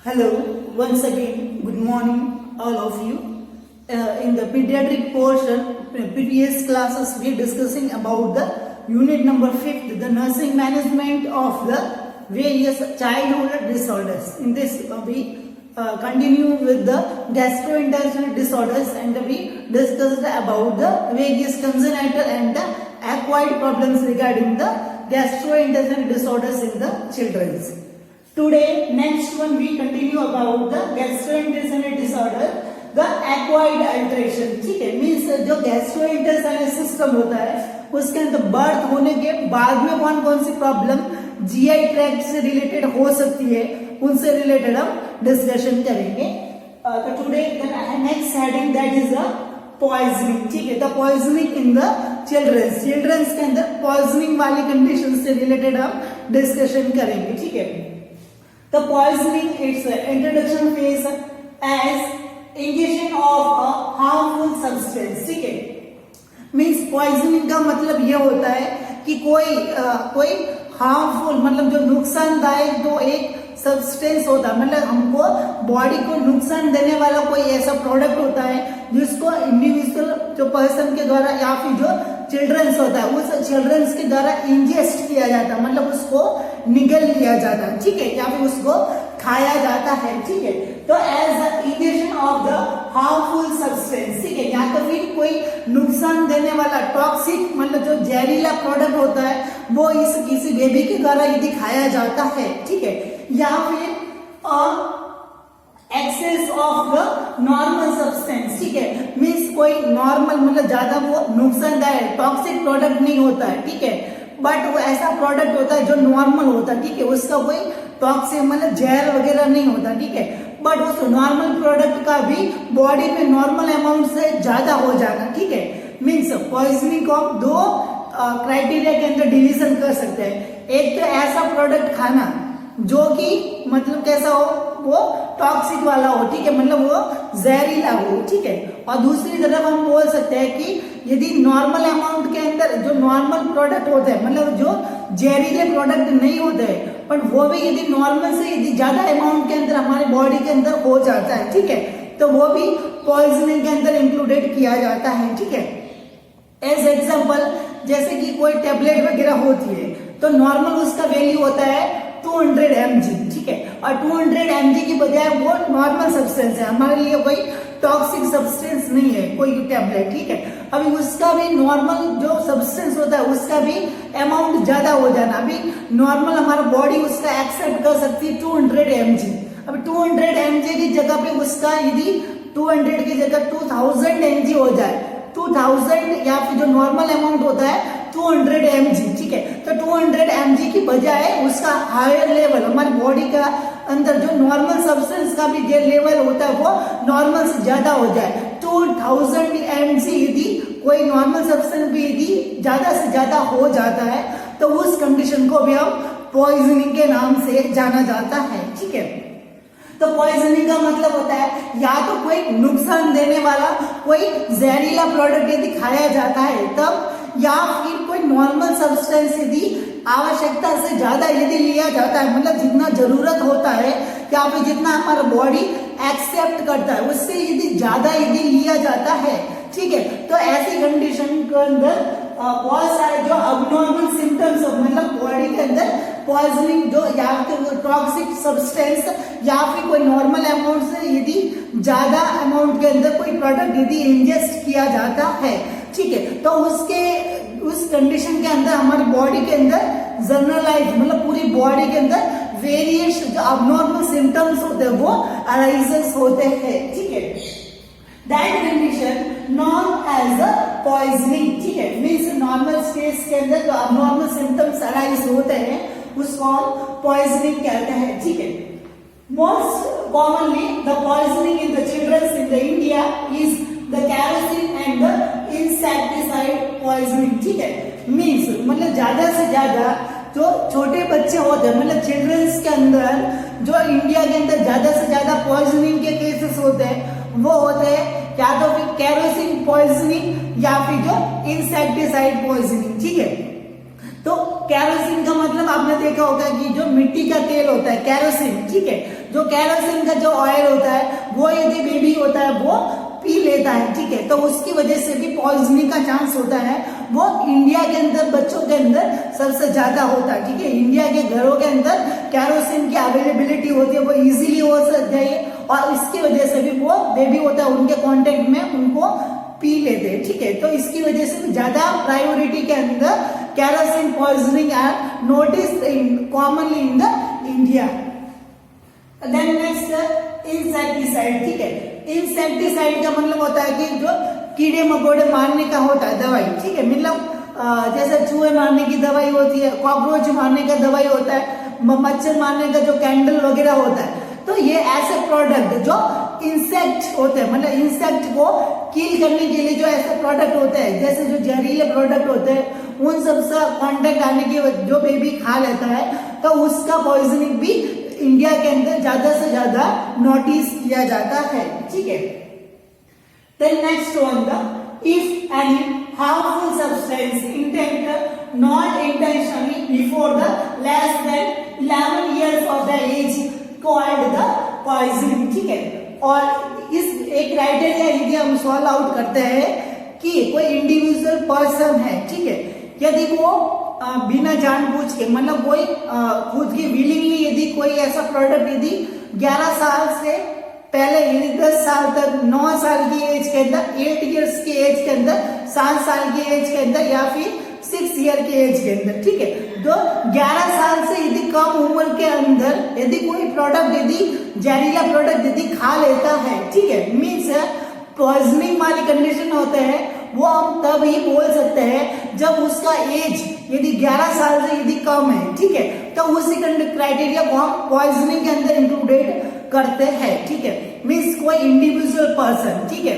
Hello, once again, good morning, all of you. In the pediatric portion, previous classes, we are discussing about the unit number 5, the nursing management of the various childhood disorders. In this, we continue with the gastrointestinal disorders and we discussed about the various congenital and the acquired problems regarding the gastrointestinal disorders in the children. Today, next one we continue about the gastrointestinal disorder, the acquired alteration. ठीक है, means जो gastrointestinal system होता है उसके अंदर birth होने के बाद में कौन कौन सी प्रॉब्लम GI ट्रैक्ट से रिलेटेड हो सकती है, उनसे रिलेटेड हम डिस्कशन करेंगे. तो today next heading that is the poisoning. ठीक है, the poisoning in the childrens के अंदर पॉइजनिंग वाली कंडीशन से रिलेटेड हम डिस्कशन करेंगे. ठीक है, the poisoning its introduction phase as ingestion of a harmful substance. ठीक है, मीन्स पॉइजनिंग का मतलब ये होता है कि कोई हार्मफुल मतलब जो नुकसानदायक जो एक सब्सटेंस होता है, मतलब हमको बॉडी को नुकसान देने वाला कोई ऐसा प्रोडक्ट होता है जिसको इंडिविजुअल जो पर्सन के द्वारा या फिर जो चिल्ड्रंस होता है उस चिल्ड्रंस के द्वारा इंजेस्ट किया जाता है, मतलब उसको निगल लिया जाता है. ठीक है, या फिर उसको खाया जाता है. ठीक है, तो as the injection of the harmful substance. ठीक है, या तो फिर कोई नुकसान देने वाला टॉक्सिक मतलब जो जहरीला प्रोडक्ट होता है वो इस किसी बेबी के द्वारा यदि खाया जाता है. ठीक है, या फिर excess of the normal substance. ठीक है, मीन्स कोई नॉर्मल मतलब ज्यादा वो नुकसानदायक टॉक्सिक प्रोडक्ट नहीं होता है. ठीक है, बट वो ऐसा प्रोडक्ट होता है जो नॉर्मल होता है. ठीक है, उसका कोई टॉक्सिक मतलब जहर वगैरह नहीं होता. ठीक है, बट उस नॉर्मल प्रोडक्ट का भी बॉडी में नॉर्मल अमाउंट से ज्यादा हो जाना. ठीक है, मीन्स पॉइजनिंग को हम दो क्राइटेरिया के अंदर डिवीजन कर सकते हैं. एक तो ऐसा प्रोडक्ट खाना जो कि मतलब कैसा हो, वो टॉक्सिक वाला हो. ठीक है, मतलब वो जहरीला हो. ठीक है, और दूसरी तरफ हम बोल सकते हैं कि यदि नॉर्मल अमाउंट के अंदर जो नॉर्मल प्रोडक्ट होते हैं मतलब जो जहरीले प्रोडक्ट नहीं होते हैं पर वो भी यदि नॉर्मल से यदि ज्यादा अमाउंट के अंदर हमारे बॉडी के अंदर हो जाता है. ठीक है, तो वो भी पॉइजनिंग के अंदर इंक्लूडेड किया जाता है. ठीक है, एज एग्जाम्पल जैसे कि कोई टेबलेट वगैरह होती है तो नॉर्मल उसका वैल्यू होता है 200 mg. ठीक है, और 200 mg की बजाय वो नॉर्मल सब्सटेंस है, हमारे लिए कोई टॉक्सिक सब्सटेंस नहीं है कोई टेबलेट. ठीक है, अभी उसका भी नॉर्मल जो सब्सटेंस होता है उसका भी अमाउंट ज्यादा हो जाना. अभी नॉर्मल हमारा बॉडी उसका एक्सेप्ट कर सकती है 200 mg. अभी 200 mg की जगह पे उसका यदि 200 की जगह 2000 mg हो जाए, 2000 या फिर जो नॉर्मल अमाउंट होता है 200 mg. ठीक है, तो 200 mg की बजाय उसका हायर लेवल हमारी बॉडी का अंदर जो नॉर्मल सब्सटेंस का भी जो लेवल होता है वो नॉर्मल से ज्यादा हो जाए. 2000 mg यदि कोई नॉर्मल सब्सटेंस भी यदि ज्यादा से ज्यादा हो जाता है तो उस कंडीशन को भी हम पॉइजनिंग के नाम से जाना जाता है. ठीक है, तो पॉइजनिंग का मतलब होता है या तो कोई नुकसान देने वाला कोई जहरीला प्रोडक्ट यदि खाया जाता है तब, या फिर कोई नॉर्मल सब्सटेंस यदि आवश्यकता से ज्यादा यदि लिया जाता है मतलब जितना जरूरत होता है या फिर जितना हमारा बॉडी एक्सेप्ट करता है उससे यदि ज्यादा यदि लिया जाता है. ठीक है, तो ऐसी कंडीशन के अंदर बहुत सारे जो अबनॉर्मल सिम्टम्स मतलब बॉडी के अंदर पॉइजनिंग जो या फिर टॉक्सिक सब्सटेंस या फिर कोई नॉर्मल अमाउंट से यदि ज्यादा अमाउंट के अंदर कोई प्रोडक्ट यदि इंजेस्ट किया जाता है. ठीक है, तो उस कंडीशन के अंदर हमारी बॉडी के अंदर जनरलाइज मतलब पूरी बॉडी के अंदर वेरियस जो अबनॉर्मल सिम्टम्स होते हैं वो अराइजेस होते हैं. ठीक है, that condition known as a poisoning. ठीक है, मीन्स नॉर्मल स्टेज के अंदर जो अबनॉर्मल सिम्टम्स अराइज होते हैं उसको हम पॉइजनिंग कहते हैं. ठीक है, most commonly the poisoning in the children's in the India is the kerosene and the insecticide poisoning. ठीक है, मीन्स मतलब ज्यादा से ज्यादा जो छोटे बच्चे होते हैं मतलब चिल्ड्रंस के अंदर जो इंडिया के अंदर ज्यादा से ज्यादा पॉइजनिंग के केसेस होते हैं वो होते हैं या तो फिर कैरोसिन पॉइजनिंग या फिर जो इंसेक्टिसाइड पॉइजनिंग. ठीक है, तो कैरोसिन का मतलब आपने देखा होगा कि जो मिट्टी का तेल होता है कैरोसिन, ठीक है, जो कैरोसिन का जो ऑयल होता है वो यदि बेबी होता है वो पी लेता है, ठीक है, तो उसकी वजह से भी पॉइजनिंग का चांस होता है, वो इंडिया के अंदर बच्चों के अंदर सबसे ज्यादा होता है, ठीक है। इंडिया के घरों के अंदर कैरोसिन की अवेलेबिलिटी होती है, वो इजीली हो सकता है और इसकी वजह से भी वो बेबी होता है उनके कांटेक्ट में उनको पी लेते हैं, ठीक है। तो इसकी वजह से ज्यादा प्रायोरिटी के अंदर kerosene poisoning are notice commonly in the India. Then next insecticide, ठीक है। इंसेक्टिसाइड का मतलब होता है कि जो कीड़े मकोड़े मारने का होता है दवाई, ठीक है, मतलब जैसे चूहे मारने की दवाई होती है, कॉकरोच मारने का दवाई होता है, मच्छर मारने का जो कैंडल वगैरह होता है, तो ये ऐसे प्रोडक्ट जो इंसेक्ट होते हैं, मतलब इंसेक्ट को किल करने के लिए जो ऐसे प्रोडक्ट होते हैं, जैसे जो जहरीले प्रोडक्ट होते हैं उन सब से कांटेक्ट आने की जो बेबी खा लेता है तो उसका पॉइजनिंग भी इंडिया के अंदर ज्यादा से ज्यादा नोटिस किया जाता है, ठीक है। Then next one, if any harmful substance intact not intentionally before the less than 11 years of the age called the poisoning, ठीक है। और इस एक क्राइटेरिया यदि हम सॉल्व आउट करते हैं कि कोई इंडिविजुअल पर्सन है, ठीक है, यदि वो बिना जानबूझ के मतलब कोई खुद की विलिंगली यदि कोई ऐसा प्रोडक्ट यदि 11 साल से पहले यदि 10 साल तक 9 साल की एज के अंदर 8 इयर्स की एज के अंदर 7 साल की एज के अंदर या फिर 6 ईयर की एज के अंदर, ठीक है, तो 11 साल से यदि कम उम्र के अंदर यदि कोई प्रोडक्ट यदि जहरीला प्रोडक्ट यदि खा लेता है, ठीक है, मीन्स पॉइजनिंग वाली कंडीशन होते हैं, वो हम तब ही बोल सकते हैं जब उसका एज यदि 11 साल से यदि कम है, ठीक है, तो उसी क्राइटेरिया को हम पॉइजनिंग के अंदर इंक्लूडेड करते हैं, ठीक है। मीन्स कोई इंडिविजुअल पर्सन, ठीक है,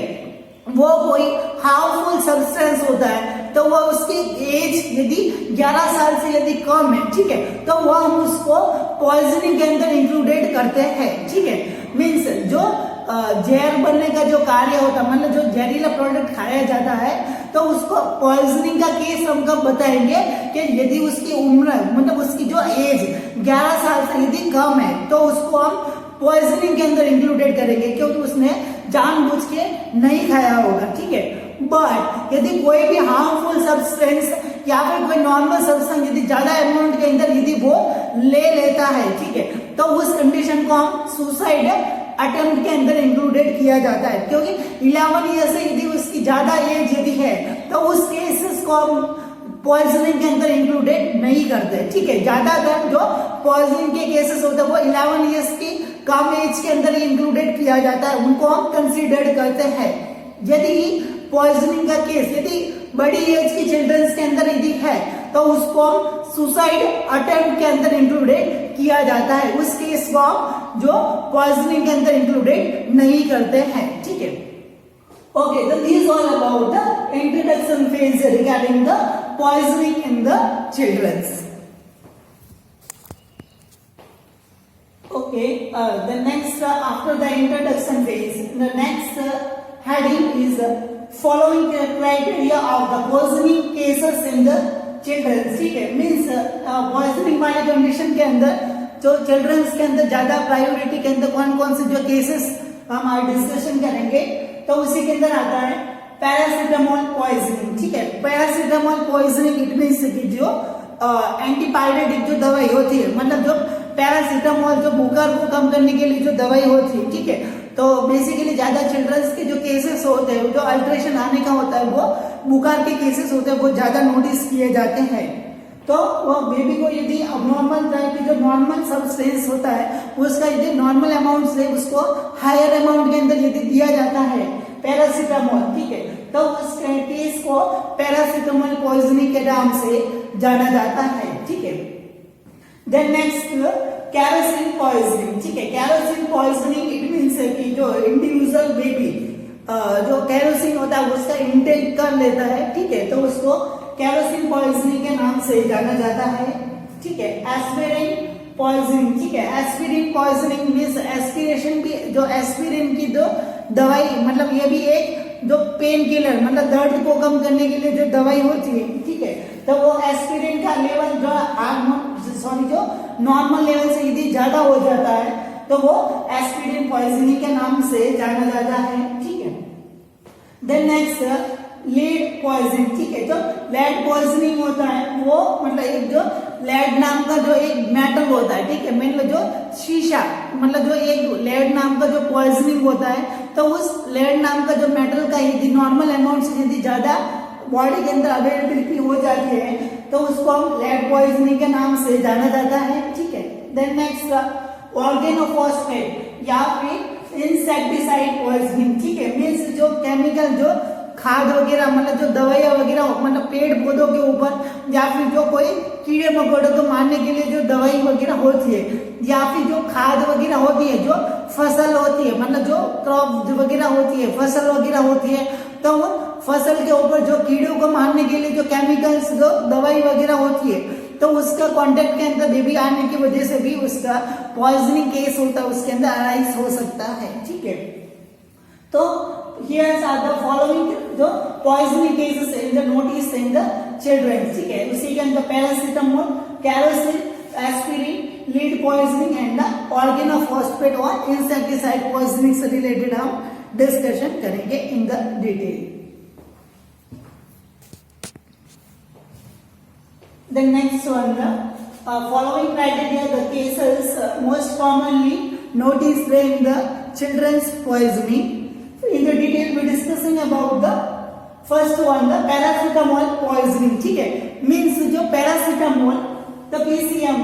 वो कोई हार्मफुल सब्सटेंस होता है तो वो उसकी एज यदि 11 साल से यदि कम है, ठीक है, तो वो हम उसको पॉइजनिंग के अंदर इंक्लूडेड करते हैं, ठीक है। मीन्स जो जहर बनने का जो कार्य होता है, मतलब जो जहरीला प्रोडक्ट खाया जाता है तो उसको पॉइजनिंग का केस हम कब बताएंगे कि यदि उसकी उम्र मतलब उसकी जो एज 11 साल से यदि कम है तो उसको हम पॉइजनिंग के अंदर इंक्लूडेड करेंगे क्योंकि उसने जानबूझ के नहीं खाया होगा, ठीक है। बट यदि कोई भी हार्मफुल सब्सटेंस या फिर कोई नॉर्मल सब्सटेंस यदि ज्यादा अमाउंट के अंदर यदि वो ले लेता है, ठीक है, तो उस कंडीशन को हम सुसाइड अटेम्प्ट के अंदर इंक्लूडेड किया जाता है, क्योंकि 11 ईयर से यदि उसकी ज्यादा एज यदि है तो उस केसेस को हम पॉइजनिंग के अंदर इंक्लूडेड नहीं करते, ठीक है। ज्यादातर जो पॉइजनिंग के केसेस होते हैं वो 11 ईयर्स की कम एज के अंदर इंक्लूडेड किया जाता है, उनको हम कंसीडर करते हैं। यदि पॉइजनिंग का केस यदि बड़ी एज की चिल्ड्रंस के अंदर यदि है तो उसको हम सुसाइड अटेम्प्ट के अंदर इंक्लूडेड किया जाता है, उस केस को हम जो पॉइजनिंग के अंदर इंक्लूडेड नहीं करते हैं, ठीक है। Okay, so this is all about the introduction phase regarding the poisoning in the children. Okay, the next after the introduction phase, the next heading is following the criteria of the poisoning cases in the children. ठीक है, means poisoning वाले condition के अंदर जो children's के अंदर ज्यादा priority के अंदर कौन कौन से जो केसेस हम आज डिस्कशन करेंगे तो उसी के अंदर आता है पैरासीटामोल पॉइजनिंग, ठीक है। पैरासीटामोल पॉइजनिंग इट मीन्स कि जो एंटीपायरेटिक जो दवाई होती है, मतलब जो पैरासीटामोल जो बुखार को कम करने के लिए जो दवाई होती है, ठीक है, तो बेसिकली ज्यादा चिल्ड्रंस के जो केसेस होते हैं जो अल्ट्रेशन आने का होता है वो बुखार के केसेस होते हैं वो ज्यादा नोटिस किए जाते हैं। तो वो बेबी को यदि अबनॉर्मल टाइप की जो नॉर्मल सब्सटेंस होता है उसका यदि नॉर्मल अमाउंट से उसको हायर अमाउंट के अंदर यदि दिया जाता है पैरासीटामोल, ठीक है, तो उस केस को पैरासीटामोल पॉइजनिंग के नाम से जाना जाता है, ठीक है। देन नेक्स्ट कैरोसिन पॉइजनिंग, ठीक है। कैरोसिन पॉइजनिंग इट मीन्स कि जो इंडिविजुअल बेबी जो कैरोसिन होता है उसका इंटेक कर लेता है, ठीक है, तो उसको कैरोसिन पॉइजनिंग के नाम से जाना जाता है, ठीक है। एस्पिरिन पॉइजनिंग, ठीक है, एस्पिरिन पॉइजनिंग मीन्स एस्पिरेशन की जो एस्पिरिन की जो दवाई मतलब ये भी एक जो पेन किलर मतलब दर्द को कम करने के लिए जो दवाई होती है, ठीक है, तो वो एस्पिरिन का लेवल जो जो नॉर्मल लेवल से यदि ज्यादा हो जाता है तो वो एस्पिरिन पॉइजनिंग के नाम से जाना जाता है, ठीक है। देन नेक्स्ट लेड पॉइजनिंग, ठीक है। जो लेड पॉइजनिंग होता है वो मतलब एक जो लेड नाम का जो एक मेटल होता है, ठीक है, मतलब जो शीशा, मतलब जो एक लेड नाम का जो पॉइजनिंग होता है, तो उस लेड नाम का जो मेटल का यदि नॉर्मल अमाउंट से यदि ज्यादा बॉडी के अंदर अवेलेबिलिटी हो जाती है तो उसको हम लेड पॉइजनिंग के नाम से जाना जाता है, ठीक है। देन नेक्स्ट ऑर्गेनोफॉस्फेट या फिर इंसेक्टिसाइड पॉइजनिंग, ठीक है, मीन्स जो केमिकल जो खाद वगैरह मतलब जो दवाइयाँ वगैरह मतलब पेड़ पौधों के ऊपर या फिर जो कोई कीड़े मकोड़ों को मारने के लिए जो दवाई वगैरह होती है या फिर जो खाद वगैरह होती है, जो फसल होती है मतलब जो क्रॉप वगैरह होती है, फसल वगैरह होती है, तो वो फसल के ऊपर जो कीड़ों को मारने के लिए जो केमिकल्स जो दवाई वगैरह होती है, तो उसका कॉन्टेक्ट के अंदर बेबी आने की वजह से भी उसका पॉइजनिंग केस होता है, उसके अंदर अराइज हो सकता है, ठीक है। तो here are the following जो poisoning cases in the notice in the children, ठीक है। उसी के अंदर paracetamol, kerosene, aspirin, lead poisoning and the organophosphate और इंसेक्टिसाइड पॉइजनिंग से रिलेटेड हम डिस्कशन करेंगे in the detail. The next one, the following criteria the cases most commonly noticed in the children's poisoning. In the detail we discussing about the first one, the paracetamol poisoning, ठीक है, means जो paracetamol, the PCM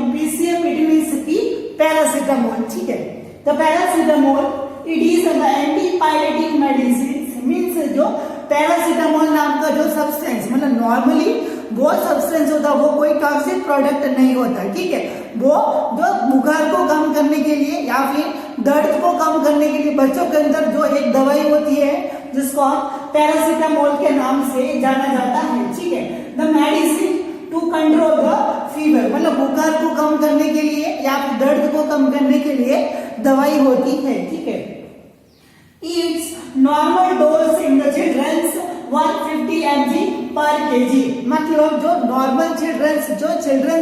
it means की paracetamol, ठीक है। The paracetamol it is an antipyretic medicine, means जो paracetamol नाम का जो सब्सटेंस मतलब नॉर्मली वो सब्सटेंस होता है वो कोई टॉक्सिक प्रोडक्ट नहीं होता, ठीक है। वो जो बुखार को कम करने के लिए या फिर दर्द को कम करने के लिए बच्चों के अंदर जो एक दवाई होती है जिसको हम पैरासीटामोल के नाम से जाना जाता है, ठीक है। The medicine to control the fever, मतलब बुखार को कम करने के लिए या फिर दर्द को कम करने के लिए दवाई होती है, ठीक है। Its normal dose in the children's 150 mg per kg, मतलब जो नॉर्मल चिल्ड्रंस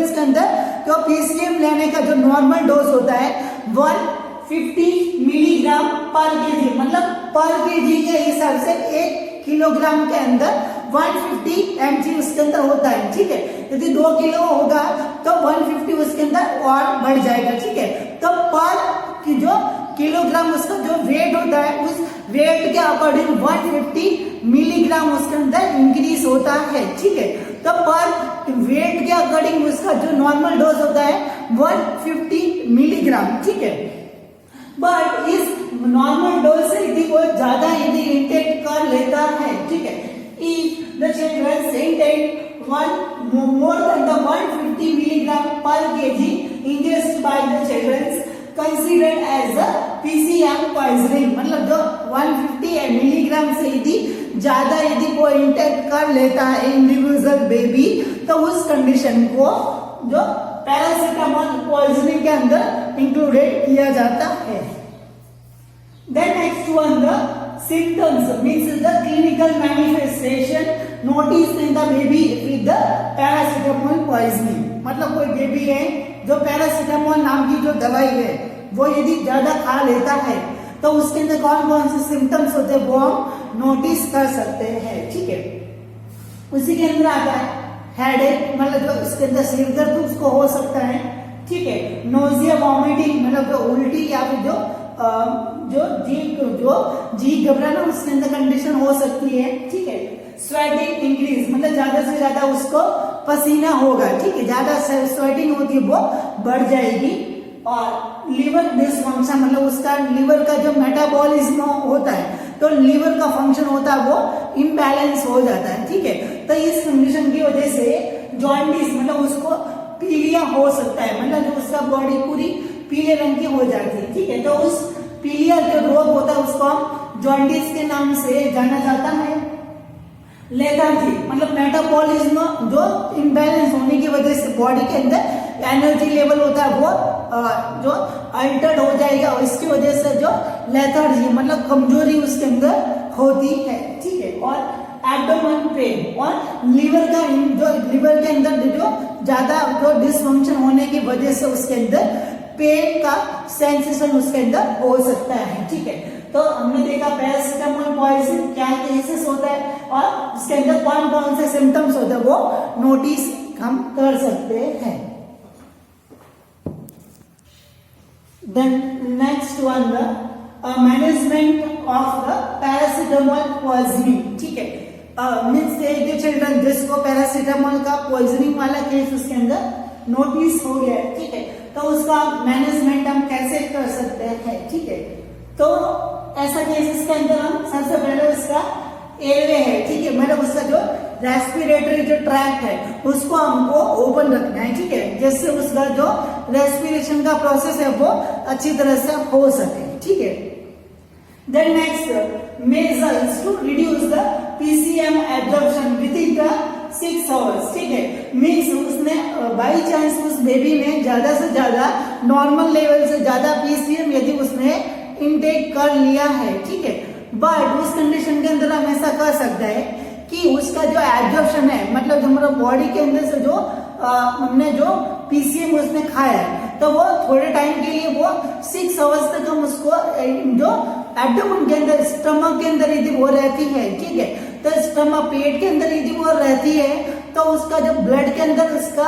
के अंदर जो पीसीएम लेने का जो नॉर्मल डोज होता है 150 मिलीग्राम पर केजी, मतलब पर केजी के हिसाब से 1 किलोग्राम के अंदर 150 mg उसके अंदर होता है, ठीक है। यदि 2 किलो होगा तो 150 उसके अंदर और बढ़ जाएगा, ठीक है। तो पर की जो किलोग्राम उसका जो वेट होता है उस वेट के अकॉर्डिंग 150 मिलीग्राम उसके अंदर इंक्रीज होता है, ठीक है। तो पर वेट के अकॉर्डिंग उसका जो नॉर्मल डोज होता है 150 मिलीग्राम, ठीक है। बट इस नॉर्मल डोज से यदि वो ज्यादा यदि इंटेक कर लेता है, ठीक है, if the children intake more than the 150 milligram per kg ingested by the children considered as a PCM poisoning, मतलब जो 150 मिलीग्राम से यदि ज्यादा यदि वो इंटेक कर लेता है इंडिविजुअल बेबी, तो उस कंडीशन को जो पैरासीटामोल पॉइजनिंग के अंदर इंक्लूडेड किया जाता है। Then next one, the symptoms means the clinical manifestation noticed in the baby with the paracetamol poisoning, मतलब कोई बेबी है जो पैरासीटामोल नाम की जो दवाई है वो यदि ज्यादा खा लेता है तो उसके अंदर कौन कौन से सिम्टम्स होते हैं वो हम नोटिस कर सकते हैं, ठीक है। उसी के अंदर आता है हेडेक, मतलब जो इसके अंदर सिर दर्द उसको हो सकता है, ठीक है। नोजिया, वॉमिटिंग, मतलब जो उल्टी या फिर जो जी घबराना उसके अंदर कंडीशन हो सकती है, ठीक है। स्वेटिंग इंक्रीज, मतलब ज्यादा से ज्यादा उसको पसीना होगा, ठीक है, ज्यादा स्वेटिंग होती है वो बढ़ जाएगी। और लीवर डिसफंक्शन, मतलब उसका लीवर का जो मेटाबॉलिज्म होता है तो लीवर का फंक्शन होता है वो इम्बैलेंस हो जाता है, ठीक है। तो इस कंडीशन की वजह से जॉन्डिस, मतलब उसको पीलिया हो सकता है, मतलब जो उसका बॉडी पूरी पीले रंग की हो जाती है, ठीक है। तो उस पीलिया जो रोग होता है उसको हम जॉन्डिस के नाम से जाना जाता है। लेथार्जी, मतलब मेटाबॉलिज्म जो इम्बैलेंस होने की वजह से बॉडी के अंदर एनर्जी लेवल होता है वो जो अल्टर्ड हो जाएगा और इसकी वजह से जो लेथार्जी मतलब कमजोरी उसके अंदर होती है, ठीक है। और एब्डोमेन पेन और लीवर का जो लीवर के अंदर जो ज्यादा जो डिसफंक्शन होने की वजह से उसके अंदर पेन का सेंसेशन उसके अंदर हो सकता है, ठीक है। तो हमने देखा पैरासिटामोल पॉइजन क्या केसेस होता है और उसके अंदर कौन कौन से सिम्टम्स होते हैं वो नोटिस हम कर सकते हैं। Then next one the management of the paracetamol poisoning, ठीक है। मीन्स जो चिल्ड्रन जिसको पैरासिटामोल का पॉइजनिंग वाला केस उसके अंदर नोटिस हो गया है, ठीक है, तो उसका मैनेजमेंट हम कैसे कर सकते हैं, ठीक है। तो ऐसा केसेस के अंदर हम सबसे पहले उसका एयरवे है, ठीक है, मतलब उसका जो रेस्पिरेटरी जो ट्रैक्ट है उसको हमको ओपन रखना है, ठीक है, जिससे उसका जो रेस्पिरेशन का प्रोसेस है वो अच्छी तरह से हो सके, ठीक है। Then next measures to reduce the PCM absorption within the 6 hours, ठीक है। मीन्स उसने बाई चांस उस बेबी ने ज्यादा से ज्यादा नॉर्मल लेवल से ज्यादा पीसीएम यदि उसने इनटेक कर लिया है, ठीक है, बट उस कंडीशन के अंदर हम ऐसा कर सकते हैं कि उसका जो एब्जॉर्प्शन है, मतलब जो हमारा बॉडी के अंदर से जो हमने जो पीसीएम उसने खाया है तो वो थोड़े टाइम के लिए वो 6 आवर्स तक हम उसको जो एब्डोमेन के अंदर स्टमक के अंदर यदि वो रहती है, ठीक है, तो स्टमक पेट के अंदर यदि वो रहती है तो उसका जो ब्लड के अंदर उसका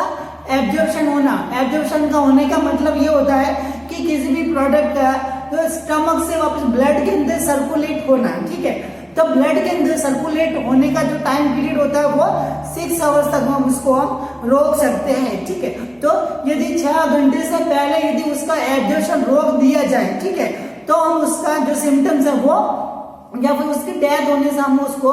एब्जॉर्प्शन होना, एब्जॉर्प्शन का होने का मतलब ये होता है कि किसी भी प्रोडक्ट का तो स्टमक से वापस ब्लड के अंदर सर्कुलेट होना, ठीक है। तो ब्लड के अंदर सर्कुलेट होने का जो टाइम पीरियड होता है वो 6 आवर्स तक हम उसको हम रोक सकते हैं, ठीक है। तो यदि 6 घंटे से पहले यदि उसका एब्जॉर्प्शन रोक दिया जाए, ठीक है, तो हम उसका जो सिम्टम्स है वो या फिर उसकी डेथ होने से हम उसको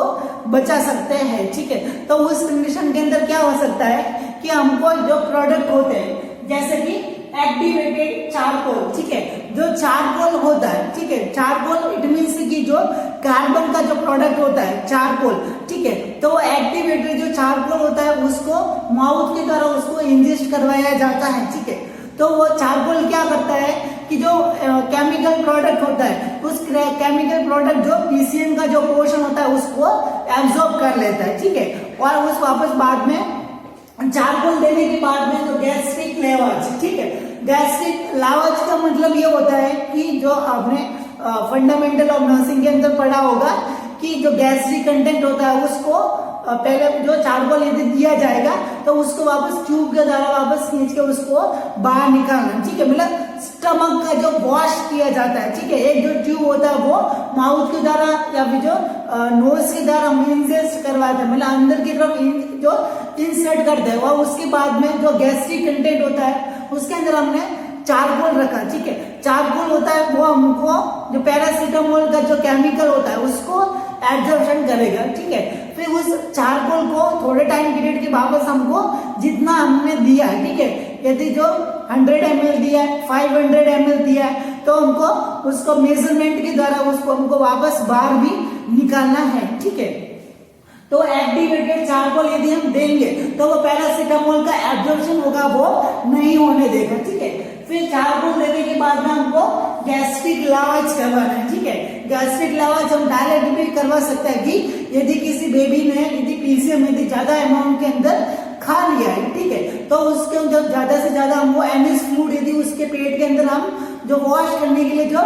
बचा सकते हैं, ठीक है। तो उस कंडीशन के अंदर क्या हो सकता है कि हमको जो प्रोडक्ट होते हैं जैसे कि एक्टिवेटेड चारकोल, ठीक है, जो चारकोल होता है, ठीक है, चारकोल इट मीन्स कि जो कार्बन का जो प्रोडक्ट होता है चारकोल, ठीक है, तो एक्टिवेटेड जो चारकोल होता है उसको माउथ के द्वारा उसको इंजेस्ट करवाया जाता है, ठीक है। तो वो चारकोल क्या करता है कि जो केमिकल प्रोडक्ट होता है उस केमिकल प्रोडक्ट जो पीसीएम का जो पोर्शन होता है उसको एब्जॉर्ब कर लेता है, ठीक है, और उस वापस बाद में चारकोल देने के बाद में जो गैस्ट्रिक लेवाज, ठीक है, गैस्ट्रिक लावाज का मतलब ये होता है कि जो आपने फंडामेंटल ऑफ नर्सिंग के अंदर पढ़ा होगा कि जो गैस्ट्रिक कंटेंट होता है उसको पहले जो चारकोल यदि दिया जाएगा तो उसको वापस ट्यूब के द्वारा वापस खींच के उसको बाहर निकालना, ठीक है, मतलब स्टमक का जो वॉश किया जाता है, ठीक है। एक जो ट्यूब होता है वो माउथ के द्वारा या फिर जो नोज के द्वारा हम इंजेस्ट करवाते हैं, मतलब अंदर की तरफ जो इंसर्ट करते हैं, और उसके बाद में जो गैस्ट्रिक कंटेंट होता है उसके अंदर हमने चारकोल रखा, ठीक है। चारकोल होता है वो हमको जो पैरासिटामोल का जो केमिकल होता है उसको एब्जॉर्प्शन करेगा, ठीक है। फिर उस चारकोल को थोड़े टाइम पीरियड के वापस हमको जितना हमने दिया है, ठीक है, यदि जो 100 ml दिया है, 500 ml दिया है, तो हमको उसको मेजरमेंट के द्वारा उसको हमको वापस बाहर भी निकालना है, ठीक है। तो एक्टिवेटेड चारकोल यदि हम देंगे तो वो पैरासिटामोल का एब्जॉर्प्शन होगा वो नहीं होने देगा, ठीक है। फिर चारकोल देने के बाद में हमको गैस्ट्रिक लावाज करवाना है, ठीक है। गैस्ट्रिक लावाज हम डायरेक्ट भी करवा सकते हैं कि यदि किसी बेबी ने यदि पीसीएम यदि ज्यादा अमाउंट के अंदर खा लिया है, ठीक है, तो उसके अंदर ज्यादा से ज्यादा हम वो एमएस फ्लूइड यदि उसके पेट के अंदर हम जो वॉश करने के लिए जो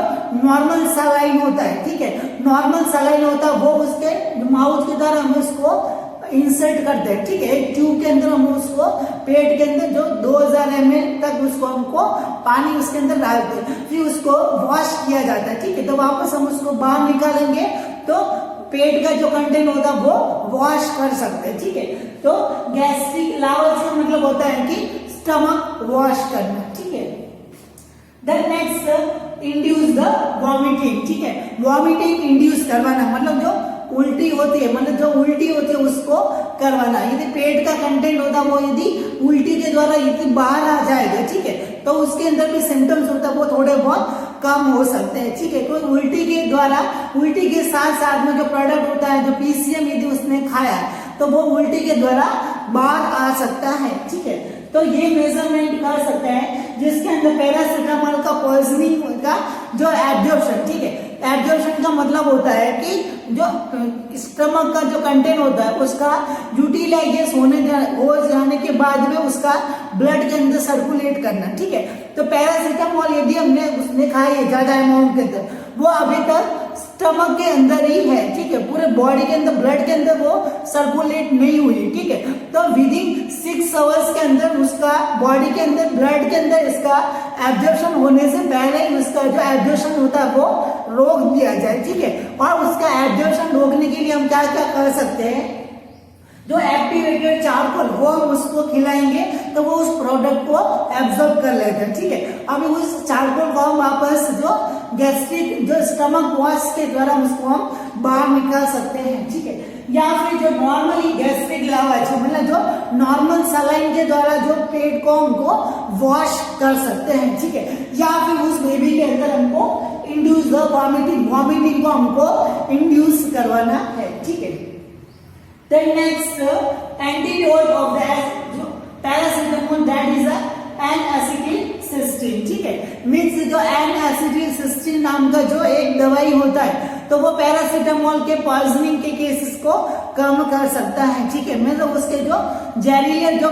नॉर्मल सलाइन होता है, ठीक है, नॉर्मल सलाइन होता है वो उसके माउथ के द्वारा हम उसको इंसर्ट करते हैं, ठीक है, एक ट्यूब के अंदर हम उसको पेट के अंदर जो 2000 ml तक उसको हमको पानी उसके अंदर डालते हैं, फिर उसको वॉश किया जाता है, ठीक है। तो वापस हम उसको बाहर निकालेंगे तो पेट का जो कंटेंट होता है वो वॉश कर सकते हैं, ठीक है। तो गैस्ट्रिक लावाज का मतलब होता है कि स्टमक वॉश करना, ठीक है। Then next induce the vomiting, ठीक है, वॉमिटिंग इंड्यूस करवाना मतलब जो उल्टी होती है, मतलब जो उल्टी होती है उसको करवाना। यदि पेट का कंटेंट होता है वो यदि उल्टी के द्वारा यदि बाहर आ जाएगा, ठीक है, तो उसके अंदर भी सिम्टम्स होता है वो थोड़े बहुत कम हो सकते हैं, ठीक है। तो उल्टी के द्वारा उल्टी के साथ साथ में जो प्रोडक्ट होता है जो पीसीएम यदि उसने खाया तो वो उल्टी के द्वारा बाहर आ सकता है, ठीक है। तो ये मेजरमेंट कर सकते हैं जिसके अंदर पैरासिटामोल का पॉइजनिंग का जो एब्जॉर्प्शन, ठीक है, एब्जॉर्प्शन का मतलब होता है कि जो स्टमक का जो कंटेंट होता है उसका यूटिलाइज हो जाने के बाद में उसका ब्लड के अंदर सर्कुलेट करना, ठीक है। तो पैरासीटामोल यदि हमने उसने खाई है ज्यादा अमाउंट के अंदर, वो अभी तक स्टमक के अंदर ही है, ठीक है, पूरे बॉडी के अंदर ब्लड के अंदर वो सर्कुलेट नहीं हुई, ठीक है। तो विदिन 6 आवर्स के अंदर उसका बॉडी के अंदर ब्लड के अंदर इसका एब्जॉर्प्शन होने से पहले उसका जो एब्जॉर्प्शन होता है वो रोक दिया जाए, ठीक है। और उसका एब्जॉर्प्शन रोकने के लिए हम क्या क्या कर सकते हैं, जो एक्टिवेटेड चारकोल वो हम उसको खिलाएंगे तो वो उस प्रोडक्ट को एब्जॉर्ब कर लेगा, ठीक है। अभी उस चारकोल को हम वापस जो गैस्ट्रिक जो स्टमक वॉश के द्वारा उसको हम बाहर निकाल सकते हैं, ठीक है। या फिर जो नॉर्मली गैस्ट्रिक लावाज मतलब जो नॉर्मल सलाइन के द्वारा जो पेट को हमको वॉश कर सकते हैं, ठीक है। या फिर उस बेबी के अंदर हमको इंड्यूस द वॉमिटिंग को हमको इंड्यूस करवाना है, ठीक है। Then next antidote of the paracetamol, that is N-acetylcysteine, ठीक है। मीन्स जो N-acetylcysteine नाम का जो एक दवाई होता है तो वो पैरासीटामोल के पॉइजनिंग के केसेस को कम कर सकता है, ठीक है। मतलब उसके जो जहरीले जो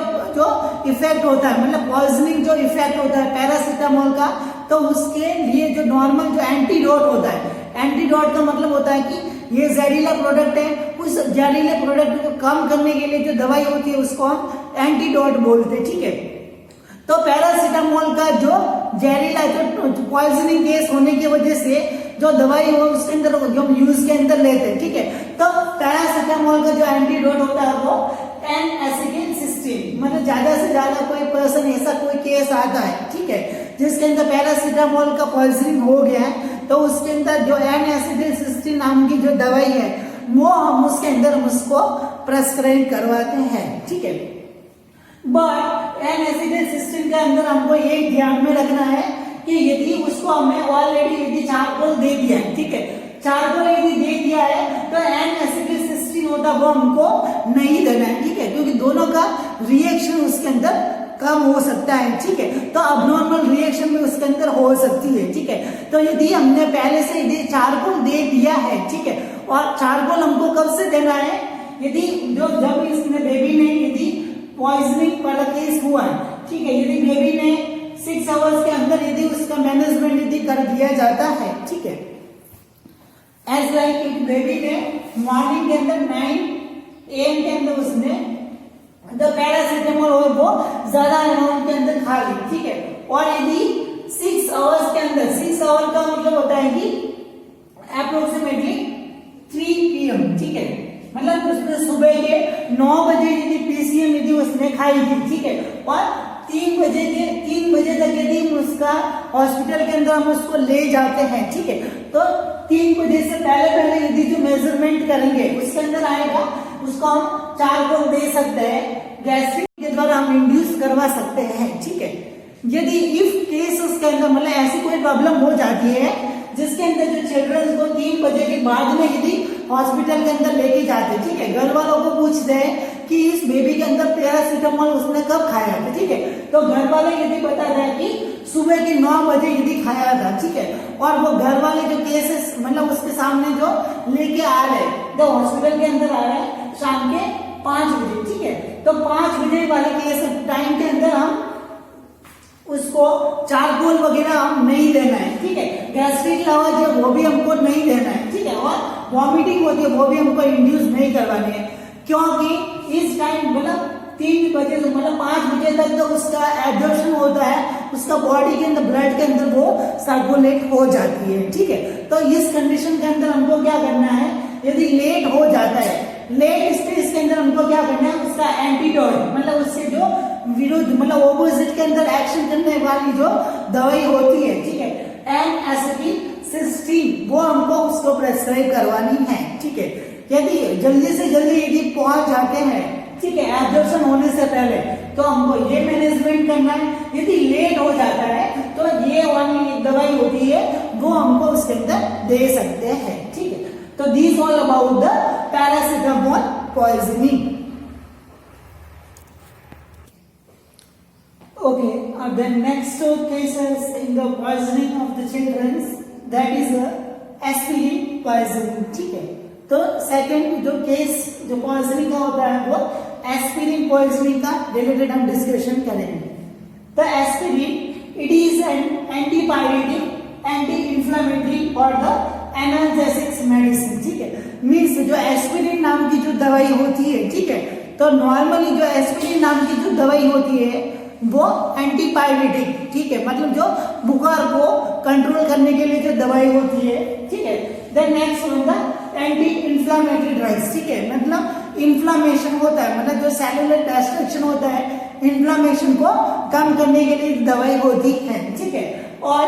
इफेक्ट होता है, मतलब पॉइजनिंग जो इफेक्ट होता है पैरासीटामोल का, तो उसके लिए जो नॉर्मल जो एंटीडोट होता है, एंटीडोट का मतलब होता है कि ये जहरीला प्रोडक्ट है, उस जहरीले प्रोडक्ट को कम करने के लिए जो दवाई होती है उसको हम एंटीडोट बोलते हैं, ठीक है। तो पैरासीटामोल का जो जहरीला जो पॉइजनिंग केस होने की वजह से जो दवाई हो उसके अंदर जो हम यूज के अंदर लेते हैं, ठीक है। तो पैरासीटामोल का जो एंटीडोट होता है वो N-acetylcysteine, मतलब ज्यादा से ज्यादा कोई पर्सन ऐसा कोई केस आता है, ठीक है, जिसके अंदर पैरासीटामोल का पॉइजनिंग हो गया है, तो उसके अंदर जो N-acetylcysteine नाम की जो दवाई है वो हम उसके अंदर उसको प्रेस्क्राइब करवाते हैं, ठीक है। बट N-acetylcysteine के अंदर हमको ये ध्यान में रखना है कि यदि उसको हमने ऑलरेडी यदि चारकोल दे दिया है, ठीक है, चारकोल यदि दे दिया है तो N-acetylcysteine होता वो हमको नहीं देना है, ठीक है, क्योंकि दोनों का रिएक्शन उसके अंदर कम हो सकता है, ठीक है। तो अबनॉर्मल रिएक्शन भी उसके अंदर हो सकती है, ठीक है। तो यदि हमने पहले से यदि चारकोल दे दिया है, ठीक है, और चारकोल हमको कब से देना है, यदि जब इसने बेबी ने यदि पॉइजनिंग वाला केस हुआ है, ठीक है, यदि बेबी ने 6 आवर्स के अंदर यदि उसका मैनेजमेंट यदि कर दिया जाता है, ठीक है, एज लाइक एक बेबी ने मॉर्निंग के अंदर 9 AM के अंदर उसने तो पैरासीटामोल वो ज्यादा अमाउंट के अंदर खा ली, ठीक है, और यदि 6 आवर्स के अंदर, 6 आवर का मतलब होता है कि अप्रोक्सीमेटली 3 PM, ठीक है, मतलब उसने सुबह के 9 बजे यदि PCM यदि उसने खाई थी, ठीक है, और 3 बजे तक यदि उसका हॉस्पिटल के अंदर हम उसको ले जाते हैं, ठीक है, तो 3 बजे से पहले यदि जो मेजरमेंट करेंगे उसके अंदर आएगा, उसको हम चारकोल दे सकते हैं, गैस्ट्रिक के द्वारा हम इंड्यूस करवा सकते हैं, ठीक है। यदि इफ केस उसके अंदर मतलब ऐसी कोई प्रॉब्लम हो जाती है जिसके अंदर जो चिल्ड्रन को 3 बजे के बाद में यदि हॉस्पिटल के अंदर लेके जाते, ठीक है, घर वालों को पूछते हैं कि इस बेबी के अंदर पैरासीटामोल उसने कब खाया था, ठीक है, तो घर वाले यदि बता रहे हैं कि सुबह के 9 बजे यदि खाया था, ठीक है, और वो घर वाले जो केसेस मतलब उसके सामने जो लेके आ रहे जो हॉस्पिटल के अंदर आ रहे हैं शाम के 5 बजे, ठीक है, तो 5 बजे वाले केस टाइम के अंदर हम उसको चारकोल वगैरह हम नहीं देना है, ठीक है, गैस्ट्रिक लावा जो वो भी हमको नहीं देना है, ठीक है, और वॉमिटिंग होती है वो भी हमको इंड्यूस नहीं करवानी है, क्योंकि इस टाइम मतलब 3 बजे मतलब 5 बजे तक तो उसका एब्जॉर्प्शन होता है, उसका बॉडी के अंदर ब्लड के अंदर वो सर्कुलेट हो जाती है, ठीक है। तो इस कंडीशन के अंदर हमको क्या करना है, यदि लेट हो जाता है, लेट स्टेज के अंदर हमको क्या करना है, उसका एंटीडोट मतलब उससे जो विरुद्ध मतलब ऑपोजिट के अंदर एक्शन करने वाली जो दवाई होती है, ठीक है, N-acetylcysteine वो हमको उसको प्रेस्क्राइब करवानी है, ठीक है। यदि जल्दी से जल्दी यदि पहुंच जाते हैं, ठीक है, एब्जॉर्प्शन होने से पहले, तो हमको ये मैनेजमेंट करना है। यदि लेट हो जाता है तो ये वाली दवाई होती है वो हमको उसके अंदर दे सकते हैं, ठीक है। तो this all about the paracetamol poisoning. Okay, the next cases in the poisoning of the children, that is aspirin poisoning, ठीक है। तो सेकंड जो केस जो पॉइजनिंग का होता है वो एस्पिरिन पॉइजनिंग का रिलेटेड हम डिस्कशन करेंगे। तो aspirin it is an antipyretic, anti inflammatory और द एनाल्जेसिक मेडिसिन, ठीक है। मीन्स जो एस्पिरिन नाम की जो दवाई होती है, ठीक है, तो नॉर्मली जो एस्पिरिन नाम की जो दवाई होती है वो एंटीपायरेटिक, ठीक है, मतलब जो बुखार को कंट्रोल करने के लिए जो दवाई होती है, ठीक है। Then next one the anti inflammatory drugs, ठीक है, मतलब इन्फ्लामेशन होता है, मतलब जो सेलुलर डिस्ट्रक्शन होता है, इन्फ्लामेशन को कम करने के लिए दवाई होती है, ठीक है। और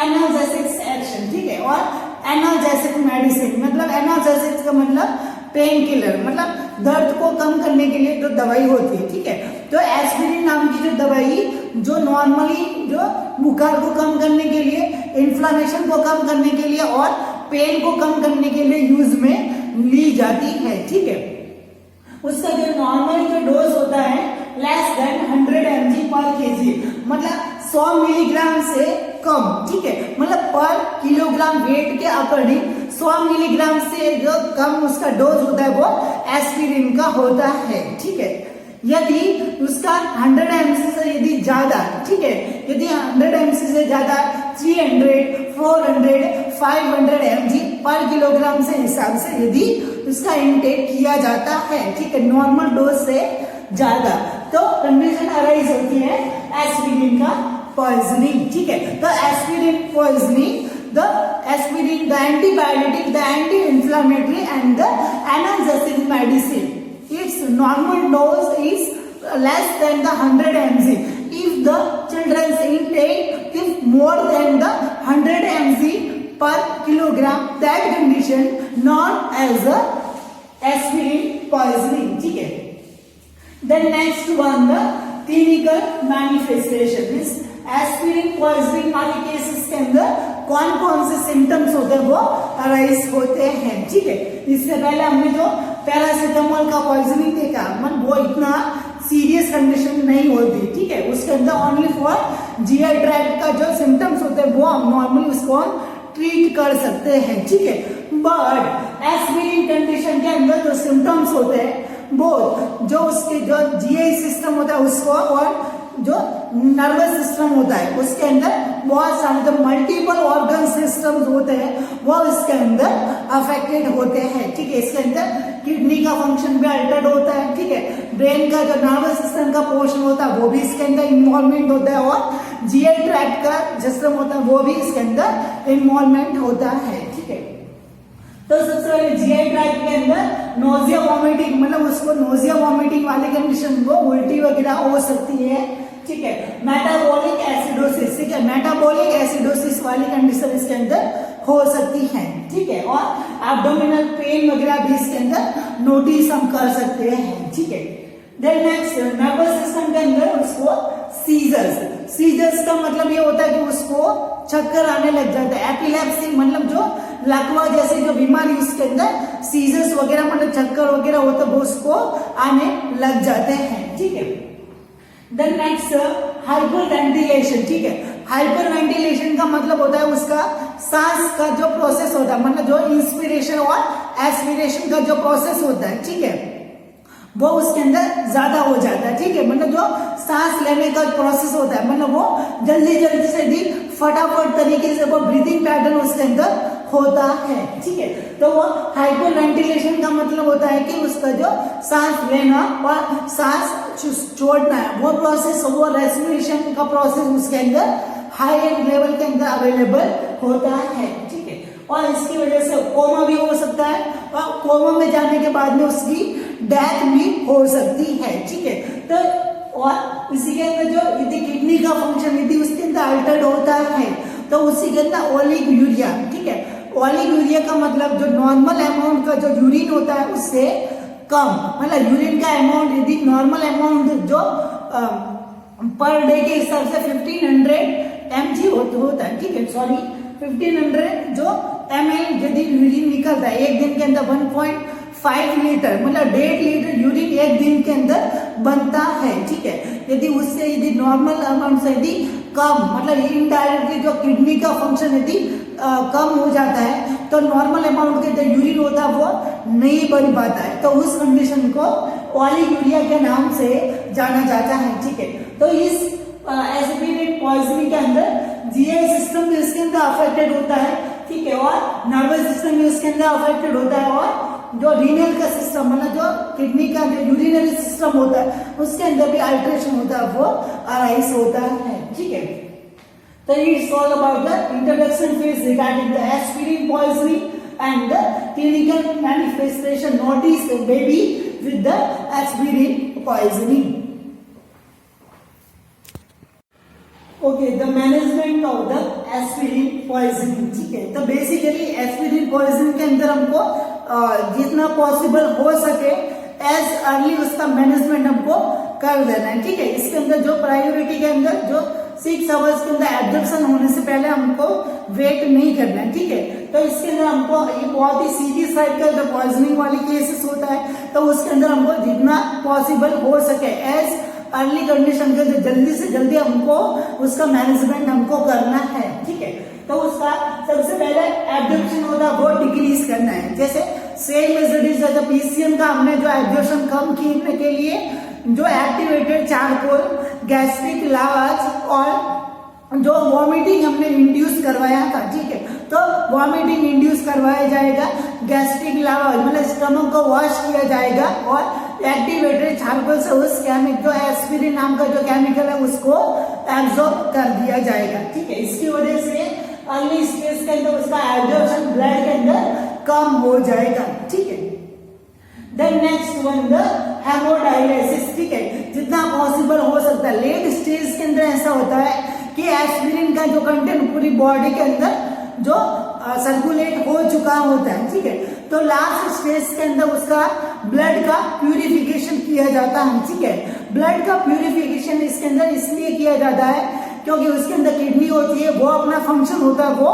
एनाल्जेसिक एक्शन, ठीक है, और एनाल्जेसिक मेडिसिन, मतलब एनाल्जेसिक का मतलब पेन किलर, मतलब दर्द को कम करने के लिए जो दवाई होती है, ठीक है। तो एस्पिरिन नाम की जो दवाई जो नॉर्मली जो बुखार को कम करने के लिए, इन्फ्लामेशन को कम करने के लिए और पेन को कम करने के लिए यूज में ली जाती है, ठीक है। उसका जो नॉर्मली जो डोज होता है लेस देन 100 mg पर केजी, मतलब 100 मिलीग्राम से कम, ठीक है, मतलब पर किलोग्राम वेट के अकॉर्डिंग 100 मिलीग्राम से जो कम उसका डोज होता है वो एस्पिरिन का होता है, ठीक है। यदि उसका 100 mg से यदि ज्यादा, ठीक है, यदि 100 mg से ज्यादा 300, 400, 500 mg पर किलोग्राम से हिसाब से यदि उसका इनटेक किया जाता है, ठीक है, नॉर्मल डोज से ज्यादा, तो कंडीशन अराइज होती है एस्पिरिन का पॉइजनिंग, ठीक है। तो aspirin poisoning, the aspirin the antibiotic, the anti inflammatory and the analgesic medicine, its normal dose is less than the 100 mg. If the children's intake is more than the 100 mg per kilogram, that condition known as a aspirin poisoning, ठीक है। Then next one, the clinical manifestation is aspirin poisoning वाले cases के अंदर कौन कौन से symptoms होते हैं वो अराइज होते हैं, ठीक है। इससे पहले हमने जो पैरासीटामोल का पॉइजनिंग देखा, मतलब वो इतना सीरियस कंडीशन नहीं होती, ठीक है, उसके अंदर ओनली फॉर जीआई ट्रैक्ट का जो सिम्टम्स होते हैं वो हम नॉर्मली उसको ट्रीट कर सकते हैं, ठीक है। बट एस्पिरिन कंडीशन के अंदर जो सिम्टम्स होते हैं वो जो उसके जो जीआई सिस्टम होता है उसको और जो नर्वस सिस्टम होता है उसके अंदर बहुत सारे जो मल्टीपल ऑर्गन सिस्टम्स होते हैं वो इसके अंदर अफेक्टेड होते हैं, ठीक है। इसके अंदर किडनी का फंक्शन भी अल्टर्ड होता है, ठीक है, ब्रेन का जो नर्वस सिस्टम का पोर्शन होता है वो भी इसके अंदर इन्वॉल्वमेंट होता है और जीआई ट्रैक्ट का सिस्टम होता है वो भी इसके अंदर इन्वॉल्वमेंट होता है, ठीक है। तो सबसे पहले जीआई ट्रैक्ट के अंदर नोजिया वॉमिटिंग, मतलब उसको नोजिया वॉमिटिंग वाली कंडीशन वो उल्टी वगैरह हो सकती है, ठीक है। मेटाबॉलिक एसिडोसिस, ठीक है, मेटाबॉलिक एसिडोसिस वाली कंडीशन इसके अंदर हो सकती है, ठीक है। और एब्डोमिनल पेन वगैरह भी इसके अंदर नोटिस हम कर सकते हैं, ठीक है। देन नेक्स्ट नर्वस सिस्टम के अंदर उसको सीजर्स का मतलब ये होता है कि उसको चक्कर आने लग जाता है। एपिलेप्सी मतलब जो लकवा जैसे जो बीमारी उसके अंदर सीजर्स वगैरह मतलब चक्कर वगैरह होता है वो उसको आने लग जाते हैं, ठीक है। देन नेक्स्ट हाइपर वेंटिलेशन, ठीक है। हाइपर वेंटिलेशन का मतलब होता है उसका सांस का जो प्रोसेस होता है, मतलब जो इंस्पिरेशन और एक्सपिरेशन का जो प्रोसेस होता है, ठीक है, वो उसके अंदर ज्यादा हो जाता है, ठीक है, मतलब जो सांस लेने का प्रोसेस होता है मतलब वो जल्दी जल्दी से भी फटाफट तरीके से वो ब्रीदिंग पैटर्न उसके अंदर होता है, ठीक है। तो वो हाइपर वेंटिलेशन का मतलब होता है कि उसका जो सांस लेना और सांस छोड़ना है वो प्रोसेस, वो रेस्पिरेशन का प्रोसेस उसके अंदर हायर लेवल के अंदर अवेलेबल होता है, ठीक है। और इसकी वजह से कोमा भी हो सकता है और कोमा में जाने के बाद में उसकी डेथ भी हो सकती है, ठीक है। तो और इसी के अंदर जो यदि किडनी का फंक्शन यदि उसके अंदर अल्टर्ड होता है तो उसी के अंदर ओलिगोयूरिया, ठीक है, ओलिगोयूरिया का मतलब जो नॉर्मल अमाउंट का जो यूरिन होता है उससे कम, मतलब यूरिन का अमाउंट यदि नॉर्मल अमाउंट जो पर डे के हिसाब से 1500 mg होता है, ठीक है, सॉरी 1500 जो ml यदि यूरिन निकलता है एक दिन के अंदर 1.5 5 लीटर मतलब 1.5 लीटर यूरिन एक दिन के अंदर बनता है, ठीक है। यदि उससे यदि नॉर्मल अमाउंट से यदि कम मतलब इनडायरेक्टली जो किडनी का फंक्शन यदि कम हो जाता है तो नॉर्मल अमाउंट के जो यूरिन होता है वो नहीं बन पाता है, तो उस कंडीशन को ओलिगोयूरिया के नाम से जाना जाता है, ठीक है। तो इस एसिड पॉइजनिंग के अंदर जीआई सिस्टम भी इसके अंदर अफेक्टेड होता है, ठीक है, और नर्वस सिस्टम भी इसके अंदर अफेक्टेड होता है, और जो रीनल का सिस्टम मतलब जो किडनी का जो यूरिनरी सिस्टम होता है उसके अंदर भी अल्ट्रेशन होता है, वो अराइज होता है, ठीक है। तो it's all about the introduction phase regarding the aspirin poisoning and the clinical manifestation notice baby with the aspirin poisoning. Okay, the management of the aspirin poisoning, ठीक है। तो बेसिकली एस्पिरिन पॉइजनिंग के अंदर हमको जितना पॉसिबल हो सके as early उसका मैनेजमेंट हमको कर देना है, ठीक है। इसके अंदर जो प्रायोरिटी के अंदर जो 6 आवर्स के अंदर एब्जॉर्प्शन होने से पहले हमको वेट नहीं करना है, ठीक है। तो इसके अंदर हमको ये बहुत ही सीरियस टाइप का जो पॉइजनिंग वाली केसेस होता है तो उसके अंदर हमको जितना पॉसिबल हो सके एज अर्ली कंडीशन के जो जल्दी से जल्दी हमको उसका मैनेजमेंट हमको करना है, ठीक है। तो उसका सबसे पहले एब्जॉर्प्शन होता है वो डिक्रीज करना है, जैसे सेम मेथड जैसे पीसीएम का हमने जो एब्जॉर्प्शन कम करने के लिए जो एक्टिवेटेड चारकोल, गैस्ट्रिक लावाज और जो वॉमिटिंग हमने इंड्यूस करवाया था, ठीक है। तो वॉमिटिंग इंड्यूस करवाया जाएगा, गैस्ट्रिक लावाज मतलब स्टमक को वॉश किया जाएगा और एक्टिवेटेड चारकोल से उस केमिकल जो एस्पिरिन नाम का जो केमिकल है उसको एब्जॉर्ब कर दिया जाएगा, ठीक है। इसकी वजह से अर्ली स्टेज के अंदर उसका एब्जॉर्प्शन ब्लड के अंदर कम हो जाएगा, ठीक है। Then next one the haemodialysis, ठीक है। जितना पॉसिबल हो सकता है लेट स्टेज के अंदर ऐसा होता है कि एस्पिरिन का जो कंटेंट पूरी बॉडी के अंदर जो सर्कुलेट हो चुका होता है, ठीक है। तो लास्ट स्टेज के अंदर उसका ब्लड का प्यूरिफिकेशन किया जाता है, ठीक है। ब्लड का प्यूरिफिकेशन इसके अंदर इसलिए किया जाता है क्योंकि उसके अंदर किडनी होती है वो अपना फंक्शन होता है वो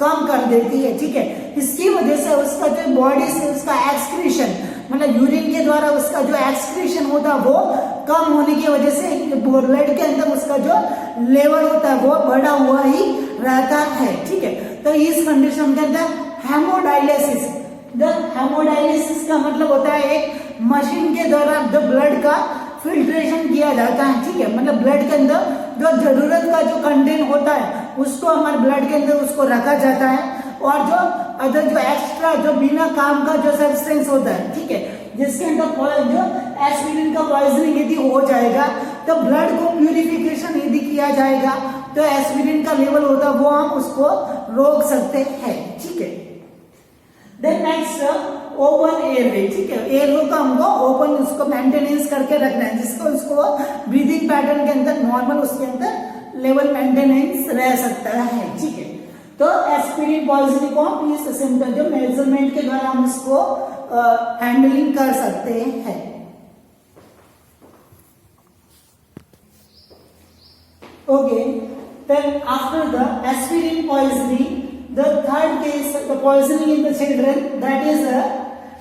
कम कर देती है, ठीक है। इसकी वजह से उसका जो बॉडी से उसका एक्सक्रीशन मतलब यूरिन के द्वारा उसका जो एक्सक्रीशन होता है वो कम होने की वजह से ब्लड के अंदर उसका जो लेवल होता है वो बढ़ा हुआ ही रहता है, ठीक है। तो इस कंडीशन के अंदर हेमोडायलिसिस, द हेमोडायलिसिस का मतलब होता है एक मशीन के द्वारा जो ब्लड का फिल्ट्रेशन किया जाता है, ठीक है। मतलब ब्लड के अंदर जो जरूरत का जो कंटेंट होता है उसको हमारे ब्लड के अंदर उसको रखा जाता है, और जो अदर जो एक्स्ट्रा जो बिना काम का जो सब्सटेंस होता है, ठीक है, जिसके अंदर जो एस्पिरिन का पॉइजनिंग यदि हो जाएगा तो ब्लड को प्यूरिफिकेशन यदि किया जाएगा तो एस्पिरिन का लेवल होता है वो हम उसको रोक सकते हैं, ठीक है। देन नेक्स्ट ओपन एयरवे, ठीक है। एयरवे को हमको ओपन उसको मेंटेनेंस करके रखना है जिसको उसको ब्रीदिंग पैटर्न के अंदर नॉर्मल उसके अंदर लेवल मेंटेनेंस रह सकता है, ठीक है। तो एस्पिरिन पॉइजनिंग को हम इस सिम्टम जो मेजरमेंट के द्वारा हम इसको हैंडलिंग कर सकते हैं। Okay, then after the aspirin poisoning, the third case, the poisoning in the children, that is a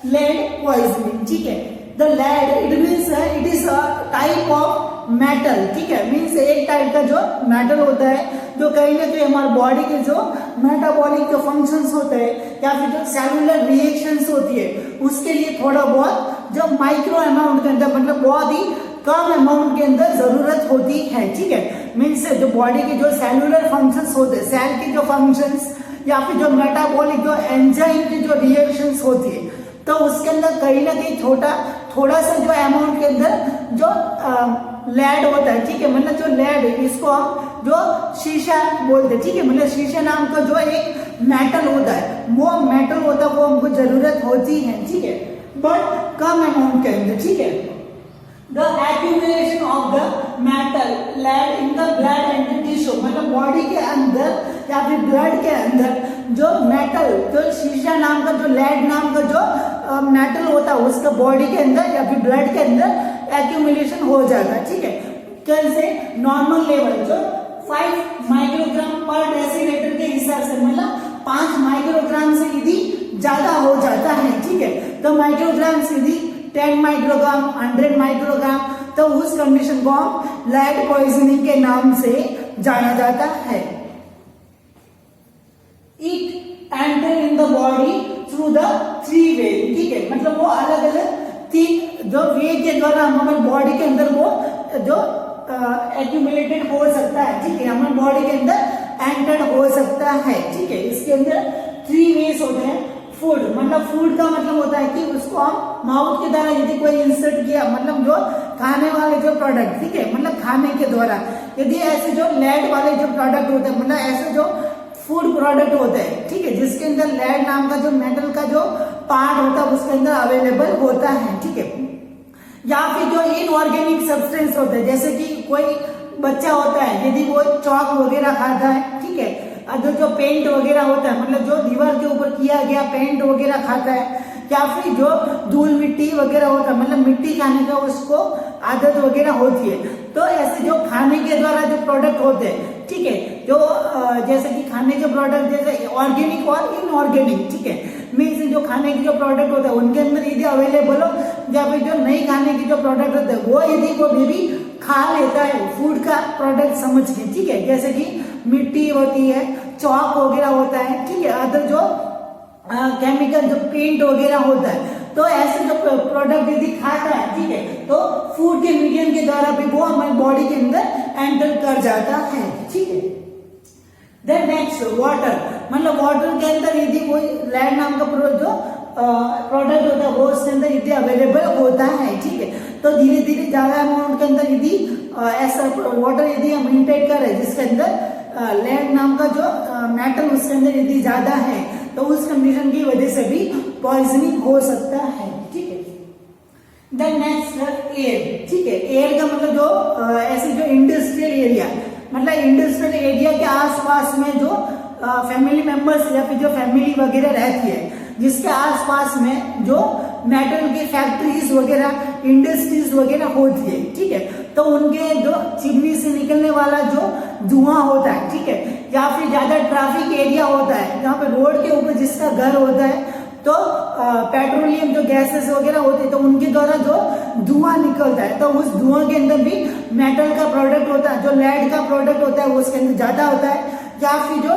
lead poisoning, ठीक है। The lead, it means it is a type of metal, ठीक है। मीन्स एक type का जो metal होता है जो कहीं ना कहीं हमारे बॉडी के जो मेटाबॉलिक जो फंक्शंस होते हैं या फिर जो सेलुलर रिएक्शंस होती है उसके लिए थोड़ा बहुत जो माइक्रो अमाउंट के अंदर मतलब बहुत ही कम अमाउंट के अंदर जरूरत होती है, ठीक है। मीन्स जो बॉडी के जो सेलुलर फंक्शंस होते हैं, सेल के जो फंक्शंस या फिर जो मेटाबॉलिक जो एंजाइम की जो रिएक्शंस होती है तो उसके अंदर कहीं ना कहीं थोड़ा सा जो अमाउंट के अंदर जो लेड होता है, ठीक है। मतलब जो लेड इसको हम जो शीशा बोलते हैं, ठीक है। मतलब शीशा नाम का जो एक मेटल होता है वो मेटल होता है वो हमको जरूरत होती है, ठीक है, बट कम अमाउंट के अंदर, ठीक है। The accumulation of the metal lead in the blood and the tissue, मतलब बॉडी के अंदर या फिर ब्लड के अंदर जो मेटल जो शीशा नाम का जो लेड नाम का जो मेटल होता है उसका बॉडी के अंदर या फिर ब्लड के अंदर एक्यूमुलेशन हो जाता है, ठीक है। कैसे नॉर्मल लेवल जो 5 माइक्रोग्राम पर डेसीलीटर के हिसाब से मतलब 5 माइक्रोग्राम से यदि ज्यादा हो जाता है, ठीक है, तो माइक्रोग्राम सीधी 10 माइक्रोग्राम 100 माइक्रोग्राम, तो उस कंडीशन को हम लेड पॉइजनिंग के नाम से जाना जाता है। It enter in the body through the 3 वे, ठीक है, मतलब वो अलग अलग 3 जो वे के द्वारा हमारे बॉडी के अंदर वो जो एक्यूमुलेटेड हो सकता है, ठीक है, हमारे बॉडी के अंदर एंटर हो सकता है, ठीक है। इसके अंदर 3 वेज होते हैं। फूड, मतलब फूड का मतलब होता है कि उसको हम माउथ के द्वारा यदि कोई इंसर्ट किया, मतलब जो खाने वाले जो प्रोडक्ट, ठीक है, मतलब खाने के द्वारा यदि ऐसे जो लेड वाले जो प्रोडक्ट होते हैं, मतलब ऐसे जो फूड प्रोडक्ट होते हैं, ठीक है, जिसके अंदर लेड नाम का जो मेटल का जो पार्ट होता है उसके अंदर अवेलेबल होता है, ठीक है। या फिर जो इनऑर्गेनिक सब्सटेंस होते हैं, जैसे कि कोई बच्चा होता है यदि वो चौक वगैरह खाता है, ठीक है, जो पेंट वगैरह होता है, मतलब जो दीवार के ऊपर किया गया पेंट वगैरह खाता है, या फिर जो धूल मिट्टी वगैरह होता है, मतलब मिट्टी खाने का उसको आदत वगैरह होती है, तो ऐसे जो खाने के द्वारा जो प्रोडक्ट होते हैं, ठीक है, जो जैसे कि खाने के प्रोडक्ट जैसे ऑर्गेनिक और इनऑर्गेनिक, ठीक है, मीन्स जो खाने के जो प्रोडक्ट होता है उनके अंदर यदि अवेलेबल हो, या फिर जो नहीं खाने के जो प्रोडक्ट होते हैं वो यदि वो बेबी खा लेता है फूड का प्रोडक्ट समझ के, ठीक है, जैसे कि मिट्टी होती है, चौक वगैरह होता है, ठीक है, अदर जो केमिकल जो पेंट वगैरह होता है, तो ऐसे जो प्रोडक्ट यदि खाता है, ठीक है, तो फूड के मीडियम के द्वारा भी वो हमारी बॉडी के अंदर एंटर कर जाता है, ठीक है। देन नेक्स्ट वाटर, मतलब वाटर के अंदर यदि कोई लेड नाम का जो प्रोडक्ट होता है वो उसके अंदर यदि अवेलेबल होता है, ठीक है, तो धीरे धीरे ज्यादा अमाउंट के अंदर यदि ऐसा वाटर यदि हम इंटेक कर रहे हैं जिसके अंदर लेड नाम का जो मेटल उसके अंदर यदि ज्यादा है, तो उस कंडीशन की वजह से भी पॉइजनिंग हो सकता है, ठीक है। देन नेक्स्ट एयर, ठीक है, एयर का मतलब जो ऐसे जो इंडस्ट्रियल एरिया, मतलब इंडस्ट्रियल एरिया के आसपास में जो फैमिली मेंबर्स या फिर जो फैमिली वगैरह रहती है, जिसके आसपास में जो मेटल की फैक्ट्रीज वगैरह इंडस्ट्रीज वगैरह होती है, ठीक है, तो उनके जो चिमनी से निकलने वाला जो धुआं होता है, ठीक है, या फिर ज्यादा ट्रैफिक एरिया होता है जहाँ पे रोड के ऊपर जिसका घर होता है, तो पेट्रोलियम जो गैसेस वगैरह होते हैं तो उनके द्वारा जो धुआं निकलता है, तो उस धुआं के अंदर भी मेटल का प्रोडक्ट होता है, जो लेड का प्रोडक्ट होता है वो उसके अंदर ज्यादा होता है। या फिर जो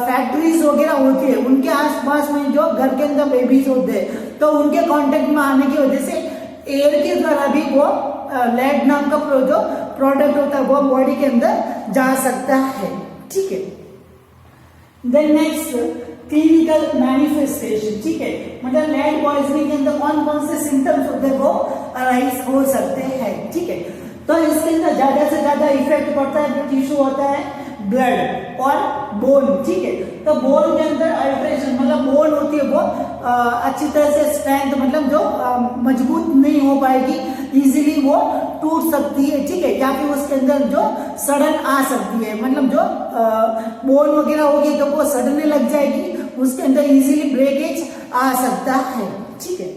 फैक्ट्रीज वगैरह होती है उनके आसपास में जो घर के अंदर बेबीज होते हैं, तो उनके कांटेक्ट में आने की वजह से एयर के द्वारा भी वो लेड नाम का जो प्रोडक्ट होता है वो बॉडी के अंदर जा सकता है, ठीक है। देन नेक्स्ट क्लिनिकल मैनिफेस्टेशन, ठीक है, मतलब लेड पॉइजनिंग के अंदर कौन कौन से सिम्टम्स होते हैं वो अराइज हो सकते हैं, ठीक है। तो इसके अंदर ज्यादा से ज्यादा इफेक्ट पड़ता है जो टिश्यू होता है ब्लड और बोन, ठीक है, तो बोन के अंदर अल्ट्रेशन, मतलब बोन होती है वो अच्छी तरह से स्ट्रेंथ, मतलब जो मजबूत नहीं हो पाएगी, इजीली वो टूट सकती है, ठीक है, या फिर उसके अंदर जो सड़न आ सकती है, मतलब जो बोन वगैरह होगी तो वो सड़ने लग जाएगी, उसके अंदर इजीली ब्रेकेज आ सकता है, ठीक है।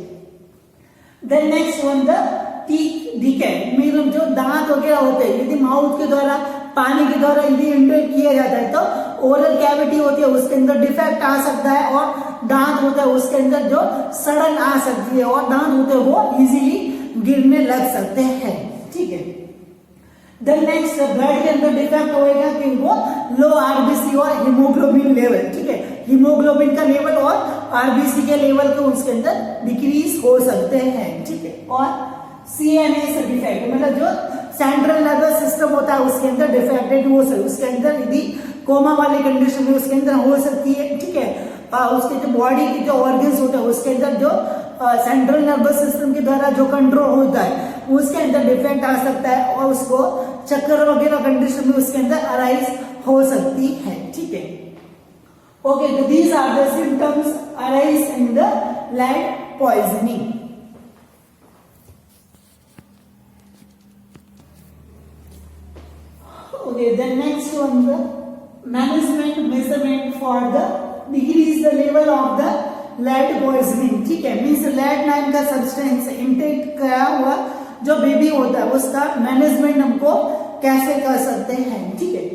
Then next one the teeth decay, मतलब जो दांत वगैरह होते हैं यदि माउथ के द्वारा पानी के द्वारा यदि इंटेक किया जाता है तो ओरल कैविटी होती है उसके अंदर डिफेक्ट आ सकता है, और दांत होता है उसके अंदर जो सड़न आ सकती है, और दांत होते हैं वो इजीली गिरने लग सकते हैं, ठीक है। देन नेक्स्ट ब्लड के अंदर डिफेक्ट होएगा कि वो लो आरबीसी और हीमोग्लोबिन लेवल, ठीक है, हीमोग्लोबिन का लेवल और आरबीसी के लेवल को उसके अंदर डिक्रीज हो सकते हैं, ठीक है। और सीएनएस डिफेक्ट, मतलब जो सेंट्रल नर्वस सिस्टम होता है उसके अंदर डिफेक्टेड हो सकता है, उसके अंदर यदि कोमा वाली कंडीशन में उसके अंदर हो सकती है, ठीक है। उसके जो बॉडी के जो ऑर्गन्स होते हैं उसके अंदर जो सेंट्रल नर्वस सिस्टम के द्वारा जो कंट्रोल होता है उसके अंदर डिफेक्ट आ सकता है, और उसको चक्कर वगैरह कंडीशन में उसके अंदर अराइज हो सकती है, ठीक है। ओके, तो these are the symptoms arise in the lead poisoning. Okay, then next one, the management measurement for the decrease the level of the lead poisoning, ठीक है, मीन्स लेड नाम का सब्सटेंस इंटेक किया हुआ जो बेबी होता है उसका मैनेजमेंट हमको कैसे कर सकते हैं, ठीक है।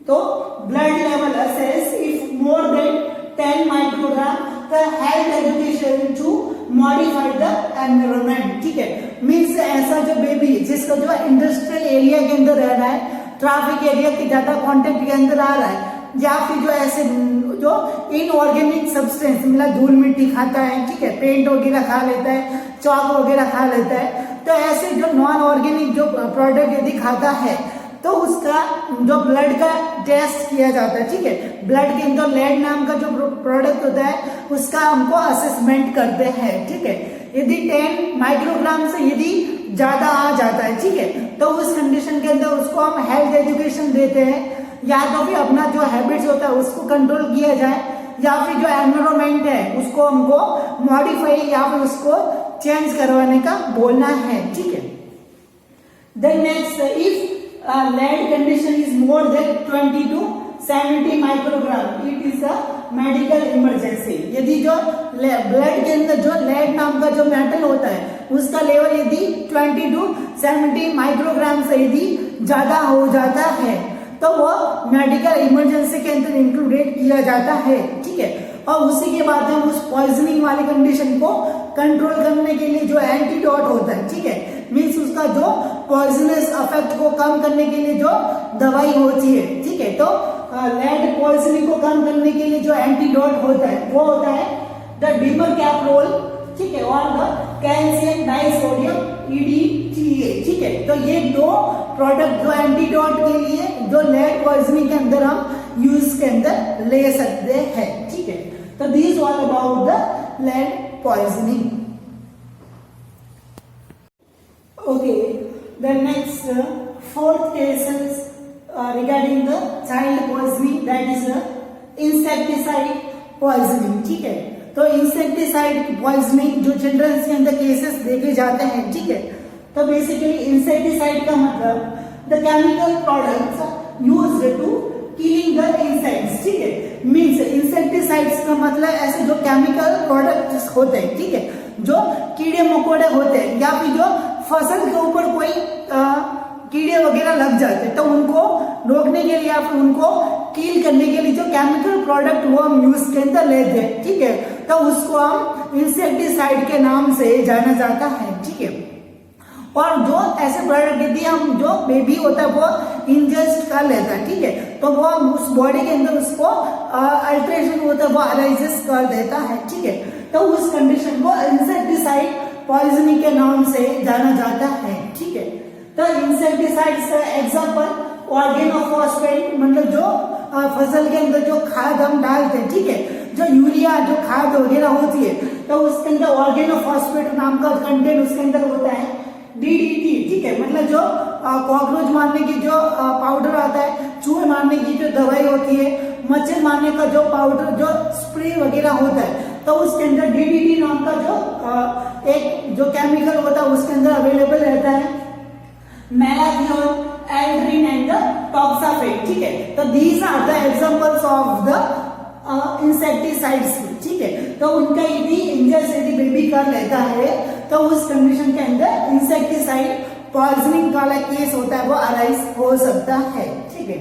तो blood level assess if more than 10 microgram, the health education to modify the environment, ठीक है। मीन्स ऐसा जो बेबी जिसका जो इंडस्ट्रियल एरिया के अंदर रह रहा है, ट्रैफिक एरिया के ज्यादा कॉन्टेक्ट के अंदर आ रहा है, या फिर जो ऐसे जो इनऑर्गेनिक सब्सटेंस मतलब धूल मिट्टी खाता है, ठीक है, पेंट वगैरह खा लेता है, चौक वगैरह खा लेता है, तो ऐसे जो नॉन ऑर्गेनिक जो प्रोडक्ट यदि खाता है तो उसका जो ब्लड का टेस्ट किया जाता है, ठीक है। ब्लड के अंदर लेड नाम का जो प्रोडक्ट होता है उसका हमको असेसमेंट करते हैं, ठीक है। यदि 10 माइक्रोग्राम से यदि ज्यादा आ जाता है, ठीक है, तो उस कंडीशन के अंदर उसको हम हेल्थ एजुकेशन देते हैं, या तो फिर अपना जो हैबिट्स होता है उसको कंट्रोल किया जाए, या फिर जो एनवायरमेंट है उसको हमको मॉडिफाई या फिर उसको चेंज करवाने का बोलना है, ठीक है। Then next, if lead condition is more than 20 to 70 microgram, it is a medical emergency. यदि जो ब्लड के अंदर जो लेड नाम का जो मेटल होता है उसका लेवल यदि 20 to 70 माइक्रोग्राम से यदि ज्यादा हो जाता है तो वो मेडिकल इमरजेंसी के अंदर इंक्लूडेड किया जाता है, ठीक है। और उसी के बाद हम उस पॉइजनिंग वाली कंडीशन को कंट्रोल करने के लिए जो एंटीडोट होता है, ठीक है, मीन्स उसका जो पॉइजनस इफेक्ट को कम करने के लिए जो दवाई होती है, ठीक है। तो लेड पॉइजनिंग को कम करने के लिए जो एंटीडोट होता है वो होता है द डिमरकैप्रोल, ठीक है, और द कैल्शियम डाइसोडियम EDTA, ठीक है। तो ये दो प्रोडक्ट जो एंटीडोट के लिए जो लेड पॉइजनिंग के अंदर हम यूज के अंदर ले सकते हैं, ठीक है। तो this all about the lead poisoning. Okay, the next fourth cases regarding the child poisoning, that is insecticide poisoning, ठीक है। तो इंसेक्टिसाइड पॉइजनिंग जो चिल्ड्रंस के अंदर केसेस देखे जाते हैं, ठीक है। तो बेसिकली इंसेक्टिसाइड का मतलब the chemical products used to killing the insects, ठीक है। मीन्स इंसेक्टिसाइड्स का मतलब ऐसे जो केमिकल प्रोडक्ट्स होते हैं, ठीक है, जो कीड़े मकोड़े होते हैं या फिर जो फसल के ऊपर कोई कीड़े वगैरह लग जाते हैं तो उनको रोकने के लिए या फिर उनको किल करने के लिए जो केमिकल प्रोडक्ट वो हम यूज के अंदर लेते हैं, ठीक है। तो उसको हम इंसेक्टिसाइड के नाम से जाना जाता है, ठीक है। और जो ऐसे प्रोडक्ट यदि हम जो बेबी होता है वो इंजेस्ट कर लेता है, ठीक है, तो वो उस बॉडी के अंदर उसको अल्ट्रेशन होता है वो अराइजेस कर देता है, ठीक है। तो उस कंडीशन को इंसेक्टिसाइड पॉइजनिंग के नाम से जाना जाता है, ठीक है। तो इंसेक्टिसाइड्स एग्जांपल ऑर्गेनोफॉस्फेट, मतलब जो फसल के अंदर जो खाद हम डालते हैं, ठीक है, जो यूरिया जो खाद वगैरह होती है तो उसके अंदर ऑर्गेनोफॉस्फेट नाम का कंटेंट उसके अंदर होता है। DDT, ठीक है, मतलब जो कॉकरोच मारने की जो पाउडर आता है, चूहे मारने की जो दवाई होती है, मच्छर मारने का जो पाउडर जो स्प्रे वगैरह होता है, तो उसके अंदर DDT नाम का जो एक जो केमिकल होता है उसके अंदर अवेलेबल रहता है। Malathion, aldrin and the toxaphene, ठीक है। तो these are the examples of the insecticides, ठीक है। तो उनका यदि इंजेक्शन यदि बेबी कर लेता है तो उस कंडीशन के अंदर इंसेक्टिसाइड पॉइजनिंग वाला केस होता है वो अराइज हो सकता है, ठीक है।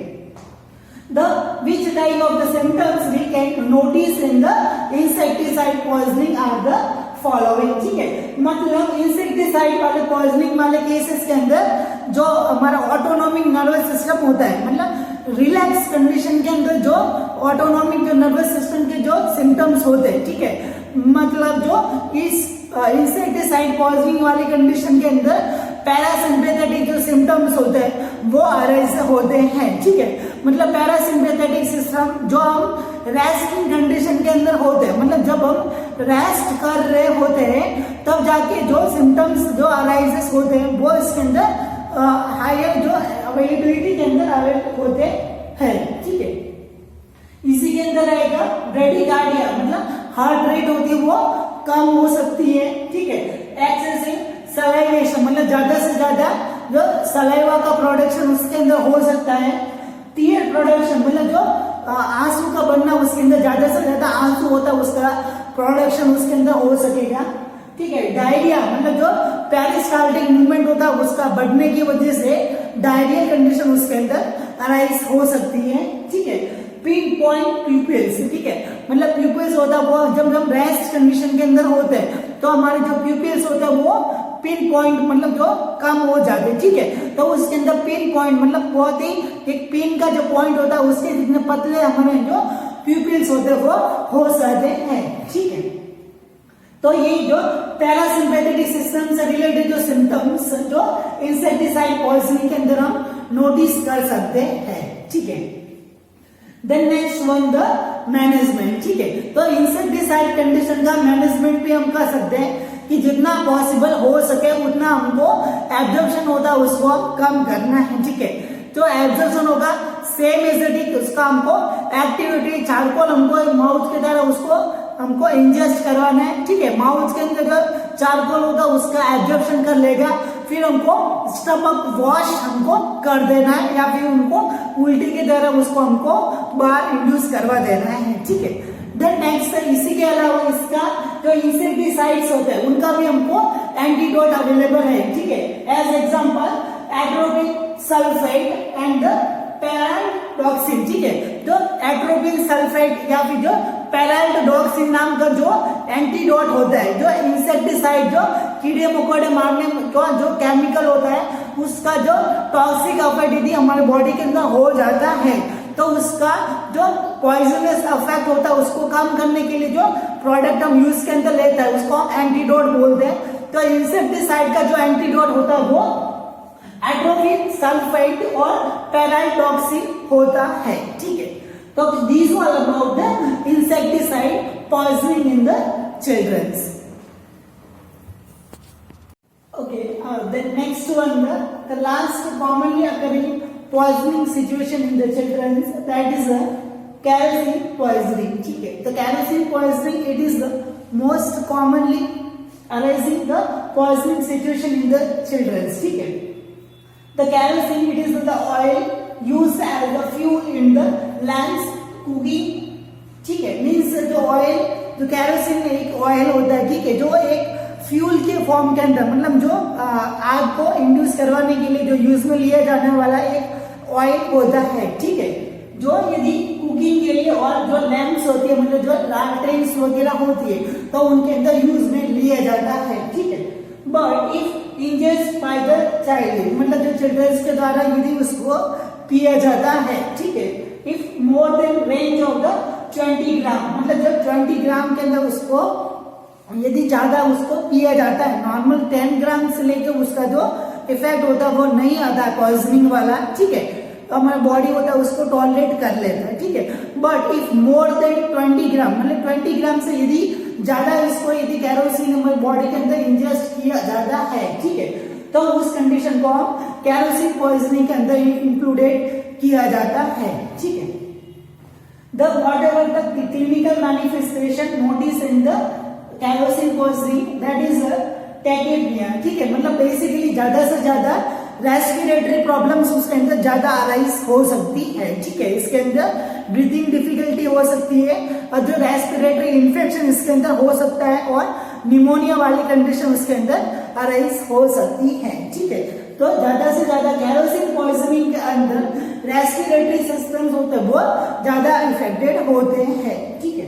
The which type of the symptoms we can notice in the insecticide poisoning are the following, ठीक है। मतलब इंसेक्टिसाइड वाले पॉइजनिंग वाले केसेस के अंदर जो हमारा ऑटोनॉमिक नर्वस सिस्टम होता है, मतलब रिलैक्स कंडीशन के अंदर जो ऑटोनॉमिक जो नर्वस सिस्टम के जो सिम्टम्स होते हैं, ठीक है, मतलब जो इस इंसेक्टिसाइड पॉइजनिंग वाली कंडीशन के अंदर पैरासिम्पैथेटिक जो सिम्टम्स होते हैं वो अराइज होते हैं, ठीक है। मतलब पैरासिम्पैथेटिक सिस्टम जो हम रेस्टिंग कंडीशन के अंदर होते हैं, मतलब जब हम रेस्ट कर रहे होते हैं तब जाके जो सिम्टम्स जो अराइजेस होते हैं वो इसके अंदर हायर जो अवेलेबिलिटी के अंदर अवेलेबल होते हैं, ठीक है। इसी के अंदर रहेगा ब्रेडिकार्डिया, मतलब हार्ट रेट होती है वो कम हो सकती है, ठीक है। एक्सेसिव सलाइवेशन, मतलब ज्यादा से ज्यादा जो सलाइवा का प्रोडक्शन उसके अंदर हो सकता है। टीयर प्रोडक्शन, मतलब जो आंसू का बनना उसके अंदर ज्यादा से ज्यादा आंसू होता है उसका प्रोडक्शन उसके अंदर हो सकेगा, ठीक है। डायरिया, मतलब जो पेरिस्टाल्टिक मूवमेंट होता है उसका बढ़ने की वजह से डायरिया कंडीशन उसके अंदर अराइज हो सकती है, ठीक है। पिन पॉइंट प्यूपिल्स, ठीक है, मतलब प्यूपिल्स होता है वो जब हम रेस्ट कंडीशन के अंदर होते हैं तो हमारे जो प्यूपिल्स होते हैं वो पिन पॉइंट मतलब जो कम हो जाते हैं, ठीक है। तो उसके अंदर पिन पॉइंट मतलब बहुत ही एक पिन का जो पॉइंट होता है उसके जितने पतले हमारे जो प्यूपिल्स होते हैं वो हो सकते हैं, ठीक है। तो ये जो पैरासिम्पैथेटिक सिस्टम से रिलेटेड जो सिम्टम्स जो इंसेक्टिसाइड पॉइजनिंग के अंदर हम नोटिस कर सकते हैं, ठीक है। Then next one the management, ठीक है। तो इंसेक्टिसाइड कंडीशन का मैनेजमेंट भी हम कर सकते हैं कि जितना पॉसिबल हो सके उतना हमको एब्जॉर्प्शन होता है उसको कम करना है, ठीक है। तो एब्जॉर्प्शन होगा सेम एसिडिक उसका हमको एक्टिविटी चारकोल हमको माउथ के द्वारा उसको हमको इंजेस्ट करवाना है, ठीक है। माउथ के अंदर जो चारकोल होगा उसका एब्जॉर्प्शन कर लेगा, फिर हमको स्टमक वॉश हमको कर देना है या फिर उनको उल्टी के द्वारा उसको हमको बाहर इंड्यूस करवा देना है, ठीक है। देन नेक्स्ट इसी के अलावा इसका जो इंसेक्टिसाइड्स होते हैं उनका भी हमको एंटीडोट अवेलेबल है, ठीक है। As example atropine sulphate and pralidoxime, ठीक है। तो एट्रोपिन सल्फेट या फिर जो पैराल्डोक्सिन नाम का जो एंटीडोट होता है, जो इंसेक्टिसाइड जो कीड़े मकोड़े मारने का जो केमिकल होता है उसका जो टॉक्सिक इफेक्ट यदि हमारे बॉडी के अंदर हो जाता है तो उसका जो पॉइजनस इफेक्ट होता है उसको कम करने के लिए जो प्रोडक्ट हम यूज के अंदर लेते हैं उसको हम एंटीडोट बोलते हैं। तो इंसेक्टिसाइड का जो एंटीडोट होता है वो एट्रोपिन सल्फेट और पैराल्डोक्सिन होता है, ठीक है। तो these were about the insecticide poisoning in the childrens. Okay, the next one, the last commonly occurring poisoning situation in the children, that is a kerosene poisoning, ठीक है। तो kerosene poisoning it is the most commonly arising the poisoning situation in the children, ठीक है। The kerosene it is the oil used as the fuel in the lamps cooking, ठीक है। Means जो oil जो kerosene एक oil होता है, ठीक है, जो एक फ्यूल के फॉर्म के अंदर मतलब जो आग को इंड्यूस करवाने के लिए जो यूज में लिया जाने वाला एक ऑयल होता है, ठीक है। जो यदि कुकिंग के लिए और जो लैंप्स होती है मतलब जो लैट्रिन्स वगैरह होती है तो उनके अंदर यूज में लिया जाता है, ठीक है। But if ingest by the child मतलब जो चिल्ड्रंस के द्वारा यदि उसको पिया जाता है, ठीक है, if more than range of the 20 ग्राम मतलब जो 20 ग्राम के अंदर उसको यदि ज्यादा उसको पिया जाता है, नॉर्मल 10 ग्राम से लेकर उसका जो इफेक्ट होता है वो नहीं आता है पॉइजनिंग वाला, ठीक है। तो हमारा बॉडी होता है उसको टॉलरेट कर लेता है, ठीक है। बट इफ मोर देन 20 ग्राम मतलब 20 ग्राम से यदि ज्यादा इसको यदि कैरोसिन हमारे बॉडी के अंदर इंजेस्ट किया जाता है, ठीक है, तो उस कंडीशन को हम कैरोसिन पॉइजनिंग के अंदर इंक्लूडेड किया जाता है, ठीक है। The whatever the clinical manifestation notice in the kerosene poisoning that is tachypnoea, ठीक है। मतलब बेसिकली ज्यादा से ज्यादा रेस्पिरेटरी प्रॉब्लम्स उसके अंदर ज्यादा अराइज हो सकती है, ठीक है। इसके अंदर ब्रीदिंग डिफिकल्टी हो सकती है और जो रेस्पिरेटरी इन्फेक्शन इसके अंदर हो सकता है और निमोनिया वाली कंडीशन उसके अंदर अराइज हो सकती है, ठीक है। तो ज्यादा से ज्यादा कैरोसिन पॉइजनिंग के अंदर रेस्पिरेटरी सिस्टम्स होते हैं वो ज्यादा इफेक्टेड होते हैं, ठीक है।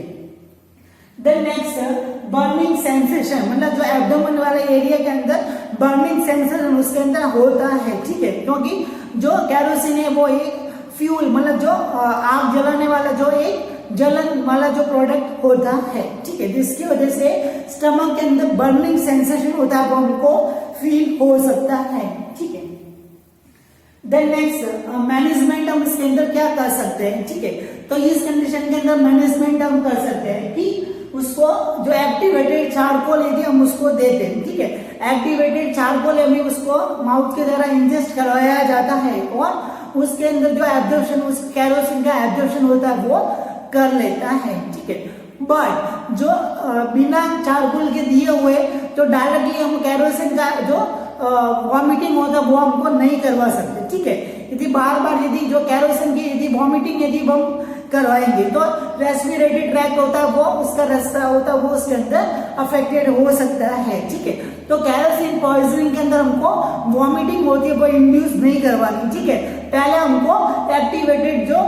देन नेक्स्ट बर्निंग सेंसेशन मतलब जो एब्डोमेन वाले एरिया के अंदर बर्निंग सेंसेशन उसके अंदर होता है, ठीक है, क्योंकि जो कैरोसिन है वो एक फ्यूल मतलब जो आग जलाने वाला जो एक जलन वाला जो प्रोडक्ट होता है, ठीक है, जिसकी वजह से स्टमक के अंदर बर्निंग सेंसेशन होता है वो हमको फील हो सकता है, ठीक है। देन नेक्स्ट मैनेजमेंट हम इसके अंदर क्या कर सकते हैं, ठीक है। तो इस कंडीशन के अंदर मैनेजमेंट हम कर सकते हैं कि उसको जो एक्टिवेटेड चारकोल यदि हम उसको देते हैं, ठीक है, एक्टिवेटेड चारकोल हमें उसको माउथ के द्वारा इंजेस्ट करवाया जाता है और उसके अंदर जो एब्जॉर्प्शन उस कैरोसिन का एब्जॉर्प्शन होता है वो कर लेता है, ठीक है। बट जो बिना चारकोल के दिए हुए तो डायरेक्टली हम कैरोसिन का जो वॉमिटिंग होता है वो हमको नहीं करवा सकते, ठीक है। यदि बार बार यदि जो कैरोसिन की यदि वॉमिटिंग यदि हम करवाएंगे तो रेस्पिरेटरी ट्रैक्ट होता है वो उसका रास्ता होता है वो उसके अंदर अफेक्टेड हो सकता है, ठीक है। तो कैरोसिन पॉइजनिंग के अंदर हमको वॉमिटिंग होती है वो इंड्यूस नहीं करवानी, ठीक है। पहले हमको एक्टिवेटेड जो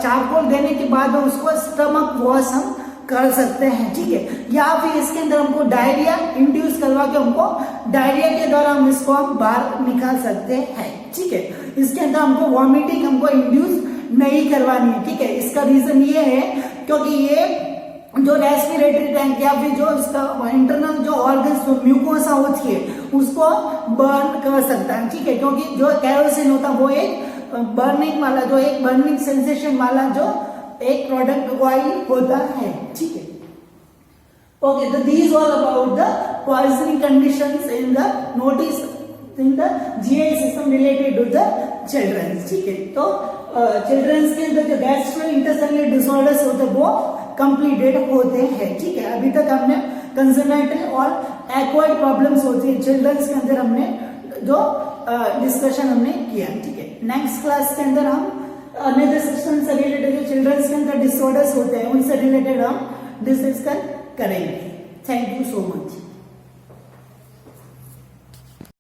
चारकोल देने के बाद उसको स्टमक वॉश हम कर सकते हैं, ठीक है। या फिर इसके अंदर हमको डायरिया इंड्यूस करवा के हमको डायरिया के द्वारा हम इसको हम बाहर निकाल सकते हैं, ठीक है। इसके अंदर हमको वॉमिटिंग हमको इंड्यूस नहीं करवानी है, ठीक है। इसका रीजन ये है क्योंकि ये जो रेस्पिरेटरी टैंक या फिर जो इसका इंटरनल जो ऑर्गन्स जो म्यूकोसा होती है उसको बर्न कर सकता है, ठीक है। क्योंकि जो केरोसिन होता है वो एक बर्निंग वाला जो एक बर्निंग सेंसेशन वाला जो एक प्रोडक्ट ऑयल होता है, ठीक है। ओके, तो these all about the poisoning conditions in the notice in the GI system related to the children, ठीक है। तो चिल्ड्रंस के अंदर जो गैस्ट्रोइंटेस्टाइनल डिसऑर्डर्स होते हैं वो कंप्लीटेड होते हैं, ठीक है। अभी तक हमने कंजनाइटल और एक्वायर्ड प्रॉब्लम्स होती है चिल्ड्रंस के अंदर हमने जो डिस्कशन हमने किया, ठीक है। नेक्स्ट क्लास के अंदर हम अनदर सेक्शन से रिलेटेड जो चिल्ड्रंस के अंदर डिसऑर्डर्स होते हैं उनसे रिलेटेड हम डिस्कस करेंगे। Thank you so much.